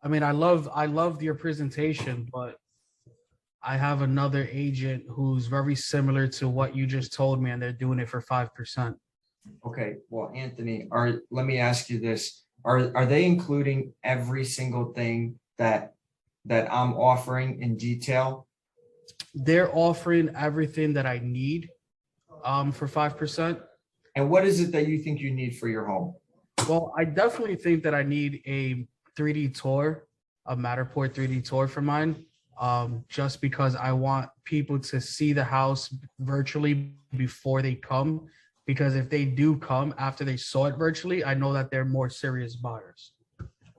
I mean, I loved your presentation, but I have another agent who's very similar to what you just told me, and they're doing it for 5%. Okay, well, Anthony, let me ask you this. Are they including every single thing that I'm offering in detail? They're offering everything that I need for 5%. And what is it that you think you need for your home? Well, I definitely think that I need a 3D tour, a Matterport 3D tour for mine, just because I want people to see the house virtually before they come. Because if they do come after they saw it virtually, I know that they're more serious buyers.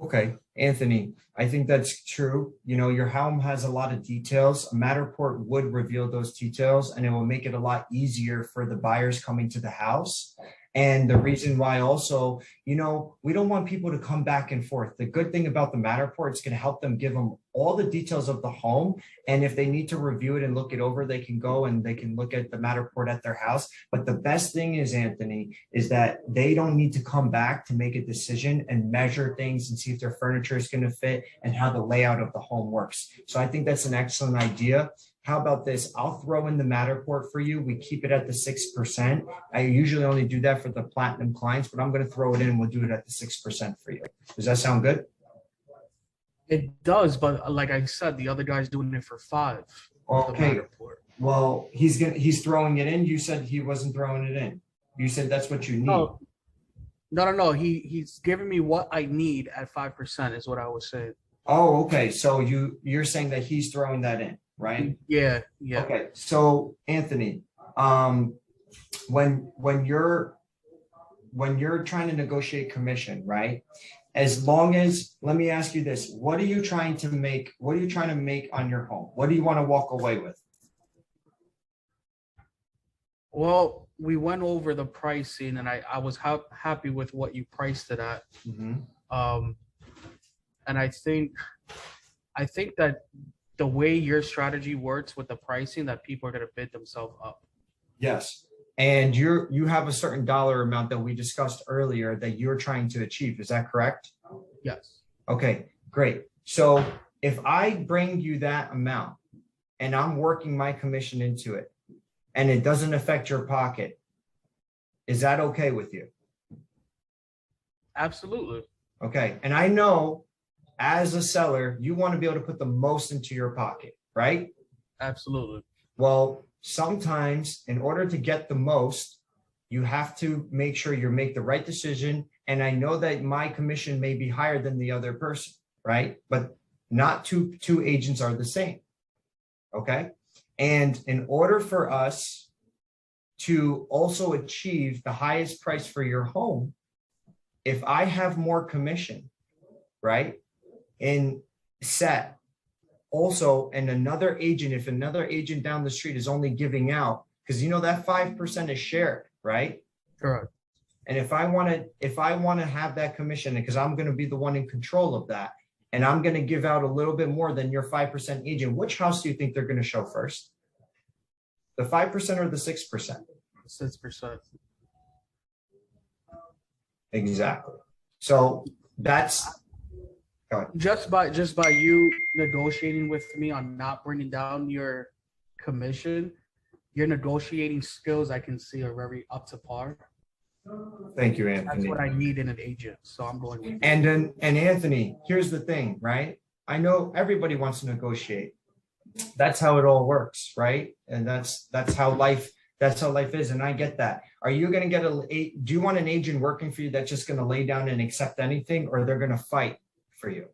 Okay, Anthony, I think that's true. You know, your home has a lot of details. Matterport would reveal those details, and it will make it a lot easier for the buyers coming to the house. And the reason why also, you know, we don't want people to come back and forth. The good thing about the Matterport, it's going to help them give them all the details of the home. And if they need to review it and look it over, they can go and they can look at the Matterport at their house. But the best thing is, Anthony, is that they don't need to come back to make a decision and measure things and see if their furniture is going to fit and how the layout of the home works. So I think that's an excellent idea. How about this? I'll throw in the Matterport for you. We keep it at the 6%. I usually only do that for the platinum clients, but I'm going to throw it in and we'll do it at the 6% for you. Does that sound good? It does, but like I said, the other guy's doing it for 5%. Okay. Well, he's throwing it in. You said he wasn't throwing it in. You said that's what you need. No. He's giving me what I need at 5% is what I was saying. Oh, okay. So you're saying that he's throwing that in, right? Yeah. Okay. So Anthony, when you're trying to negotiate commission, right? As long as, let me ask you this, what are you trying to make on your home? What do you want to walk away with? Well, we went over the pricing and I was happy with what you priced it at. Mm-hmm. And I think that the way your strategy works with the pricing, that people are going to bid themselves up. Yes. And you have a certain dollar amount that we discussed earlier that you're trying to achieve. Is that correct? Yes. Okay, great. So if I bring you that amount and I'm working my commission into it and it doesn't affect your pocket, is that okay with you? Absolutely. Okay. And I know as a seller, you want to be able to put the most into your pocket, right? Absolutely. Well, sometimes in order to get the most, you have to make sure you make the right decision. And I know that my commission may be higher than the other person, right? But not two agents are the same. Okay. And in order for us to also achieve the highest price for your home, if I have more commission, right? In set also, and another agent, if another agent down the street is only giving out, because you know that 5% is shared, right? Correct. And if I want to have that commission, because I'm going to be the one in control of that, and I'm going to give out a little bit more than your 5% agent, which house do you think they're going to show first? The 5% or the 6%? 6%. Exactly. So that's just by you negotiating with me on not bringing down your commission, your negotiating skills I can see are very up to par. Thank you, That's Anthony. what I need in an agent. So I'm going with you. And Anthony, here's the thing, right? I know everybody wants to negotiate. That's how it all works, right? And that's how life is, and I get that. Are you going to get do you want an agent working for you that's just going to lay down and accept anything, or they're going to fight for you?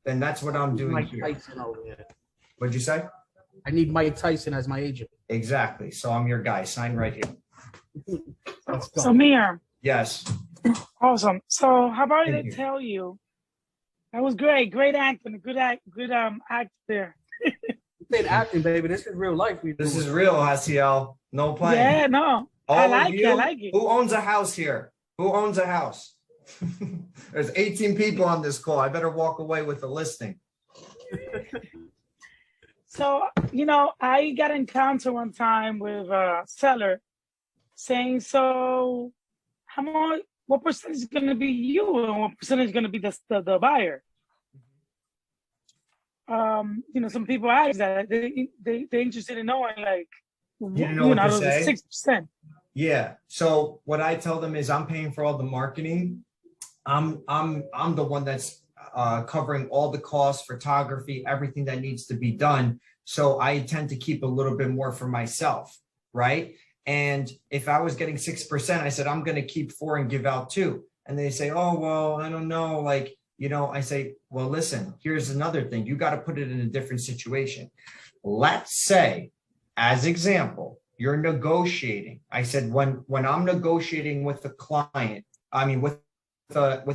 Then that's what I'm doing Mike here. Tyson over here. What'd you say? I need Mike Tyson as my agent. Exactly. So I'm your guy. Sign right here. Let's go. Samir, Yes. awesome. So how about Thank I you. tell you, that was great, Anthony, good act there. This ain't acting, baby. This is real life. This is real, Hasiel. No playing. Yeah, no, I like it. Who owns a house here? Who owns a house? There's 18 people on this call. I better walk away with a listing. So, I got in encounter one time with a seller saying, so what percentage is going to be you and what percentage is going to be the buyer? Some people ask that they're interested in knowing, like, You know what to say? 6%. Yeah. So what I tell them is I'm paying for all the marketing. I'm the one that's covering all the costs, photography, everything that needs to be done. So I tend to keep a little bit more for myself, right? And if I was getting 6%, I said, I'm going to keep 4 and give out 2. And they say, oh, well, I don't know. Like, I say, well, listen, here's another thing. You got to put it in a different situation. Let's say, as example, you're negotiating. I said, when I'm negotiating with a client, with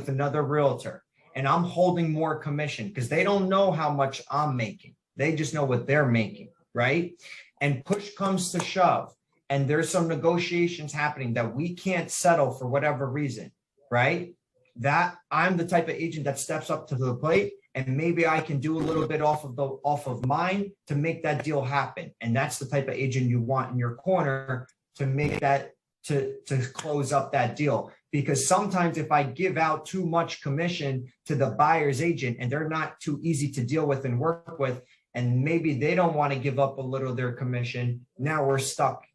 another realtor, and I'm holding more commission because they don't know how much I'm making. They just know what they're making, right? And push comes to shove, and there's some negotiations happening that we can't settle for whatever reason, right? That I'm the type of agent that steps up to the plate, and maybe I can do a little bit off of mine to make that deal happen. And that's the type of agent you want in your corner to make that, to close up that deal. Because sometimes if I give out too much commission to the buyer's agent and they're not too easy to deal with and work with, and maybe they don't want to give up a little of their commission, now we're stuck.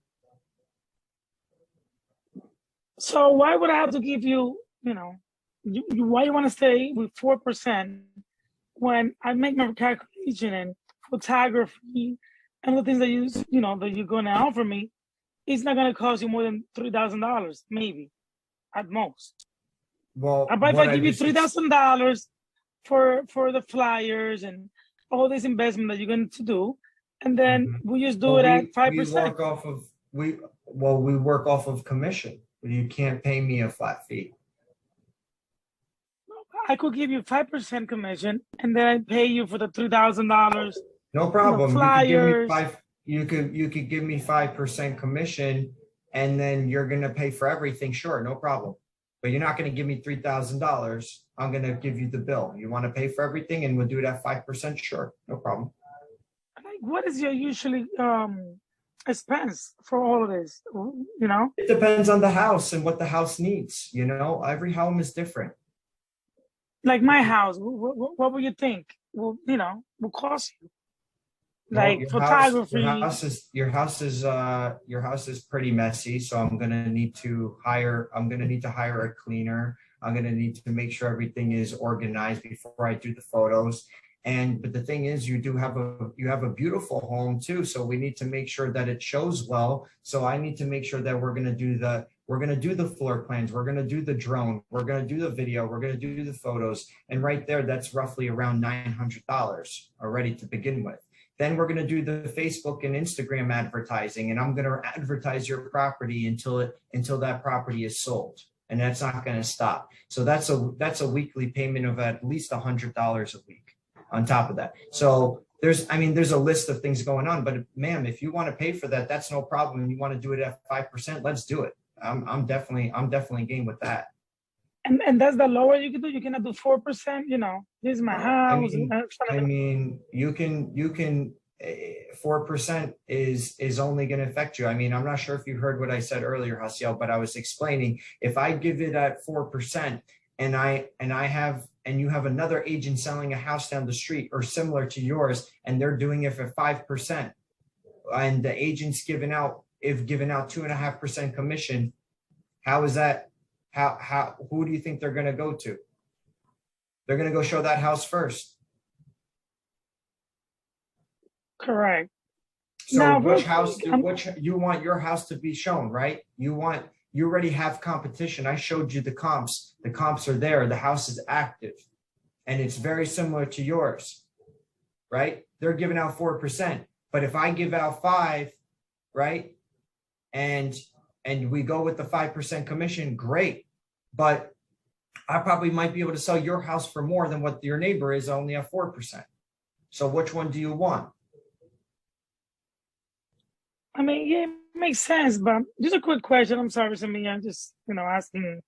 So why would I have to give you, why you want to stay with 4% when I make my calculation and photography and the things that that you're going to offer me, it's not going to cost you more than $3,000, maybe at most. Well, but if I give you $3,000 for the flyers and all this investment that you're going to do, and then we just do it at 5%. We work off of commission. You can't pay me a flat fee. I could give you 5% commission, and then I pay you for the $3,000. No problem. Flyers. You could give me 5% commission, and then you're gonna pay for everything. Sure, no problem. But you're not gonna give me $3,000. I'm gonna give you the bill. You want to pay for everything, and we'll do it at 5%. Sure, no problem. Like, what is your usually expense for all of this? It depends on the house and what the house needs. Every home is different. Like my house, what would you think? Will cost you? Like photography. Your house is pretty messy, so I'm gonna need to hire a cleaner. I'm gonna need to make sure everything is organized before I do the photos. But the thing is, you have a beautiful home too, so we need to make sure that it shows well. So I need to make sure that we're gonna do the floor plans, we're gonna do the drone, we're gonna do the video, we're gonna do the photos, and right there, that's roughly around $900 already to begin with. Then we're going to do the Facebook and Instagram advertising, and I'm going to advertise your property until that property is sold, and that's not going to stop. So that's a weekly payment of at least $100 a week on top of that. So there's a list of things going on, but ma'am, if you want to pay for that, that's no problem. And you want to do it at 5%, let's do it. I'm definitely game with that. And that's the lower you can do. You cannot do 4%. This is my house. You can 4% is only going to affect you. I'm not sure if you heard what I said earlier, Hasiel, but I was explaining if I give it at 4% and you have another agent selling a house down the street or similar to yours, and they're doing it for 5%, and the agent's given out 2.5% commission. How is that who do you think they're going to go to? They're going to go show that house first. Correct. So Now, which you want your house to be shown, right? You already have competition. I showed you the comps. The comps are there. The house is active and it's very similar to yours, right? They're giving out 4%, but if I give out 5, right? And we go with the 5% commission, great. But I probably might be able to sell your house for more than what your neighbor is only at 4%. So which one do you want? I mean, yeah, it makes sense, but just a quick question. I'm sorry, Samir. I'm just, asking.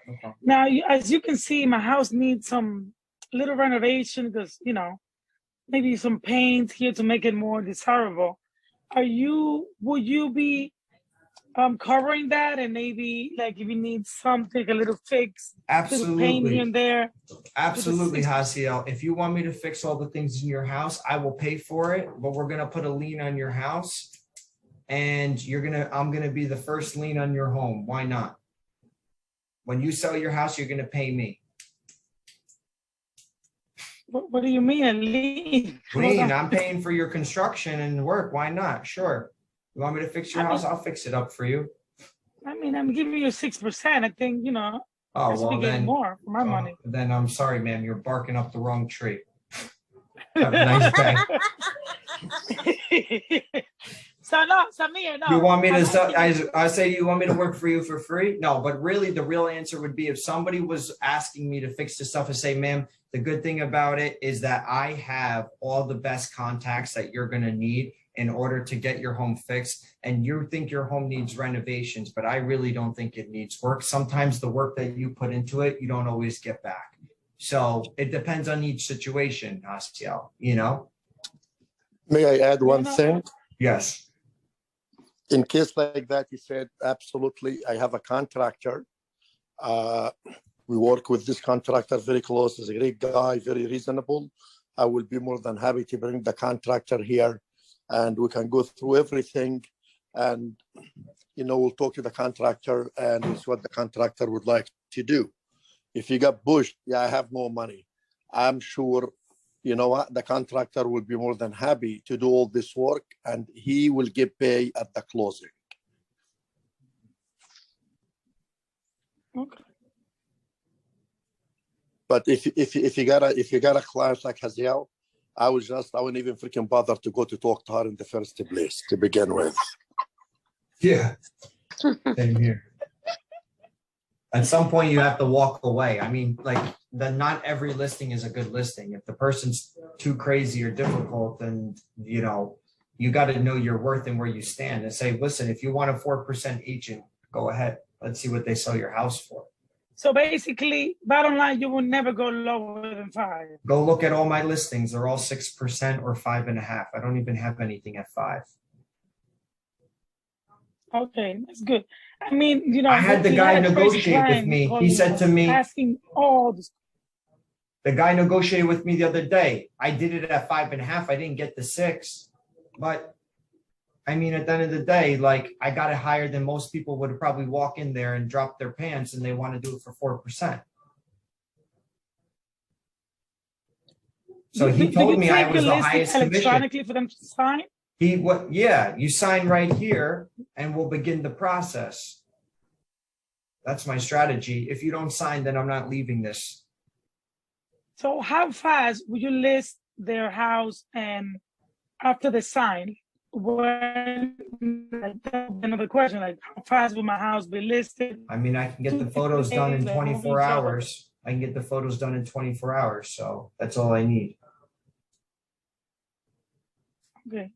Okay. Now, as you can see, my house needs some little renovation because, maybe some paint here to make it more desirable. Would you be covering that, and maybe like if you need something, a little fix, little paint here and there? Absolutely, Hasiel. If you want me to fix all the things in your house, I will pay for it, but we're going to put a lien on your house. And I'm going to be the first lien on your home. Why not? When you sell your house, you're going to pay me. What do you mean a lien? Lien, I'm paying for your construction and work. Why not? Sure. You want me to fix your house? I'll fix it up for you. I mean, I'm giving you 6%. I think, oh, I should be getting more for my money. Then I'm sorry, ma'am. You're barking up the wrong tree. Have a nice day. So no, Samir, no. You want me to, I say, you want me to work for you for free? No, but really the real answer would be if somebody was asking me to fix the stuff and say, ma'am, the good thing about it is that I have all the best contacts that you're going to need in order to get your home fixed. And you think your home needs renovations, but I really don't think it needs work. Sometimes the work that you put into it, you don't always get back. So it depends on each situation, Hasiel, May I add one thing? Yes. In case like that, he said, absolutely. I have a contractor. We work with this contractor very close. He's a great guy, very reasonable. I will be more than happy to bring the contractor here and we can go through everything. And, we'll talk to the contractor and it's what the contractor would like to do. If you got pushed, I have no money. I'm sure, the contractor will be more than happy to do all this work and he will get paid at the closing. Okay. But if you got a client like Hasiel, I wouldn't even freaking bother to go to talk to her in the first place to begin with. Yeah. Same here. At some point you have to walk away. I mean, not every listing is a good listing. If the person's too crazy or difficult, then, you got to know your worth and where you stand and say, listen, if you want a 4% agent, go ahead. Let's see what they sell your house for. So basically, bottom line, you will never go lower than 5. Go look at all my listings. They're all 6% or 5.5. I don't even have anything at 5. Okay, that's good. I mean, I had the guy negotiate with me. He said to me, asking all this. The guy negotiated with me the other day. I did it at 5.5. I didn't get the 6, but I mean, at the end of the day, I got it higher than most people would probably walk in there and drop their pants and they want to do it for 4%. So he told me I was the highest commission. Electronically for them to sign? You sign right here and we'll begin the process. That's my strategy. If you don't sign, then I'm not leaving this. So how fast would you list their house and after the sign? Another question, how fast will my house be listed? I mean, I can get the photos done in 24 hours. I can get the photos done in 24 hours. So that's all I need. Okay.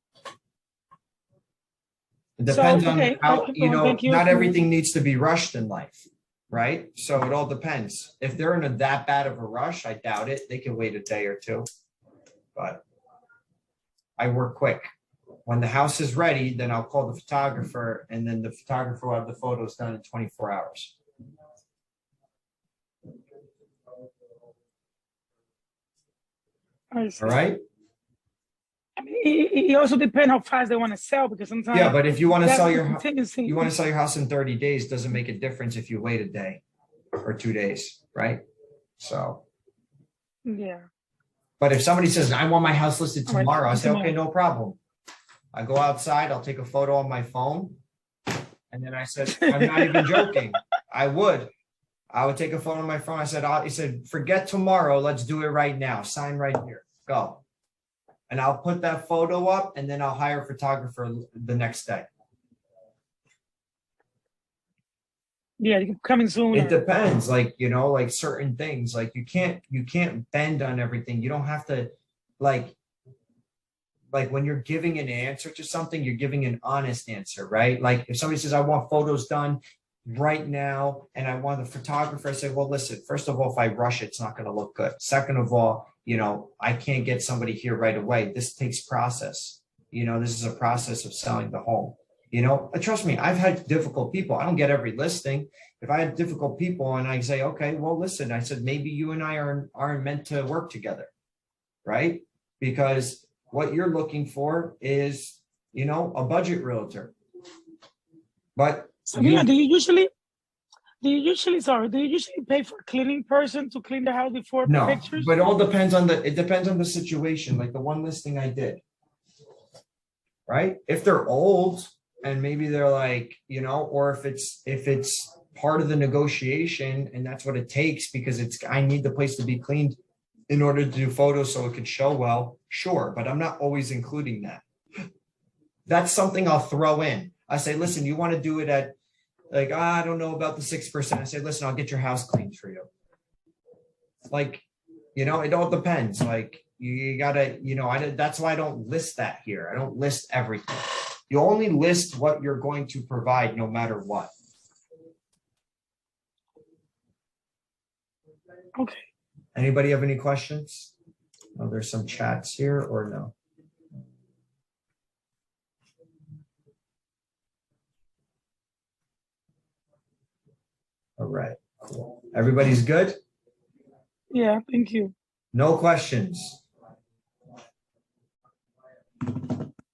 It depends on how, not everything needs to be rushed in life, right? So it all depends. If they're in that bad of a rush, I doubt it. They can wait a day or two, but I work quick. When the house is ready, then I'll call the photographer and then the photographer will have the photos done in 24 hours. All right. I mean, it also depends how fast they want to sell because sometimes. Yeah, but if you want to sell your house in 30 days, doesn't make a difference if you wait a day. or 2 days, right? So, Yeah. but if somebody says, I want my house listed All right, tomorrow, I say, tomorrow. okay, no problem. I go outside, I'll take a photo on my phone. And then I said, I'm not even joking. I would take a photo on my phone. I said, he said, forget tomorrow. Let's do it right now. Sign right here. Go. And I'll put that photo up and then I'll hire a photographer the next day. Yeah, coming soon. It depends, like, you know, like certain things, like you can't bend on everything. You don't have to like when you're giving an answer to something, you're giving an honest answer, right? Like if somebody says, I want photos done right now and I want the photographer, I say, well, listen, first of all, if I rush it, it's not going to look good. Second of all, you know, I can't get somebody here right away. This takes process. You know, this is a process of selling the home. You know, trust me, I've had difficult people. I don't get every listing. If I had difficult people and I say, okay, well, listen, I said, maybe you and I aren't meant to work together, right? Because what you're looking for is, you know, a budget realtor. But so, do you usually pay for a cleaning person to clean the house before pictures? But it all depends on the situation. Like the one listing I did, right? If they're old and maybe they're like, you know, or if it's part of the negotiation and that's what it takes because I need the place to be cleaned in order to do photos so it could show well, sure, but I'm not always including that. That's something I'll throw in. I say, listen, you want to do it at like, I don't know about the 6%. I say, listen, I'll get your house cleaned for you. Like, you know, it all depends. Like you gotta, you know, that's why I don't list that here. I don't list everything. You only list what you're going to provide no matter what. Okay. Anybody have any questions? Oh, there's some chats here or no? All right, cool. Everybody's good? Yeah, thank you. No questions.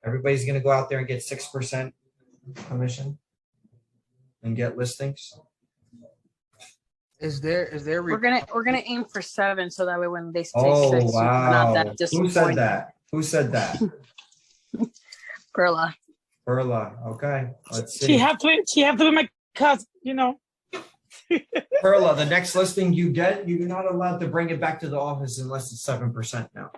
Everybody's gonna go out there and get 6% commission and get listings. Is there We're gonna aim for 7 so that way when they say 6, Oh we're not wow! that Who said that? Who said that? Perla. Perla. Okay, let's see. She have to be my cousin, you know. Perla, the next listing you get, you're not allowed to bring it back to the office unless it's 7% now.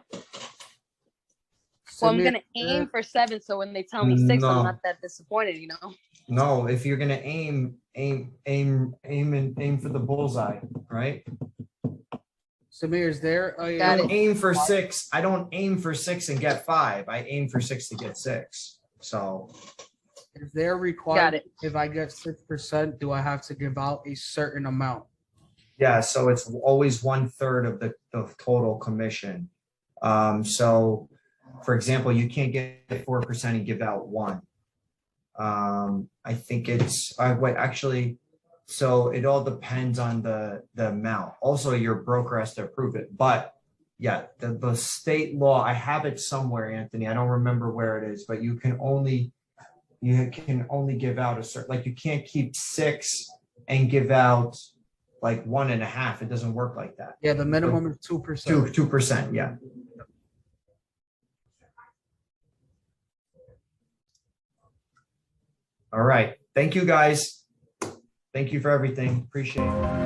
Well, I'm gonna aim for 7, so when they tell me 6, I'm not that disappointed, you know. No, if you're gonna aim for the bullseye, right? Samir, is there I don't aim for 6. I don't aim for 6 and get 5. I aim for 6 to get 6. So is there required if I get 6%, do I have to give out a certain amount? yeah, so it's always 1/3 of the total commission. So for example, you can't get 4% and give out 1. I think it's actually, so it all depends on the amount. Also, your broker has to approve it. But yeah, the state law, I have it somewhere, Anthony. I don't remember where it is, but you can only give out a certain, like you can't keep 6 and give out like 1.5. It doesn't work like that. Yeah, the minimum is 2%. 2%, yeah. All right. Thank you, guys. Thank you for everything. Appreciate it.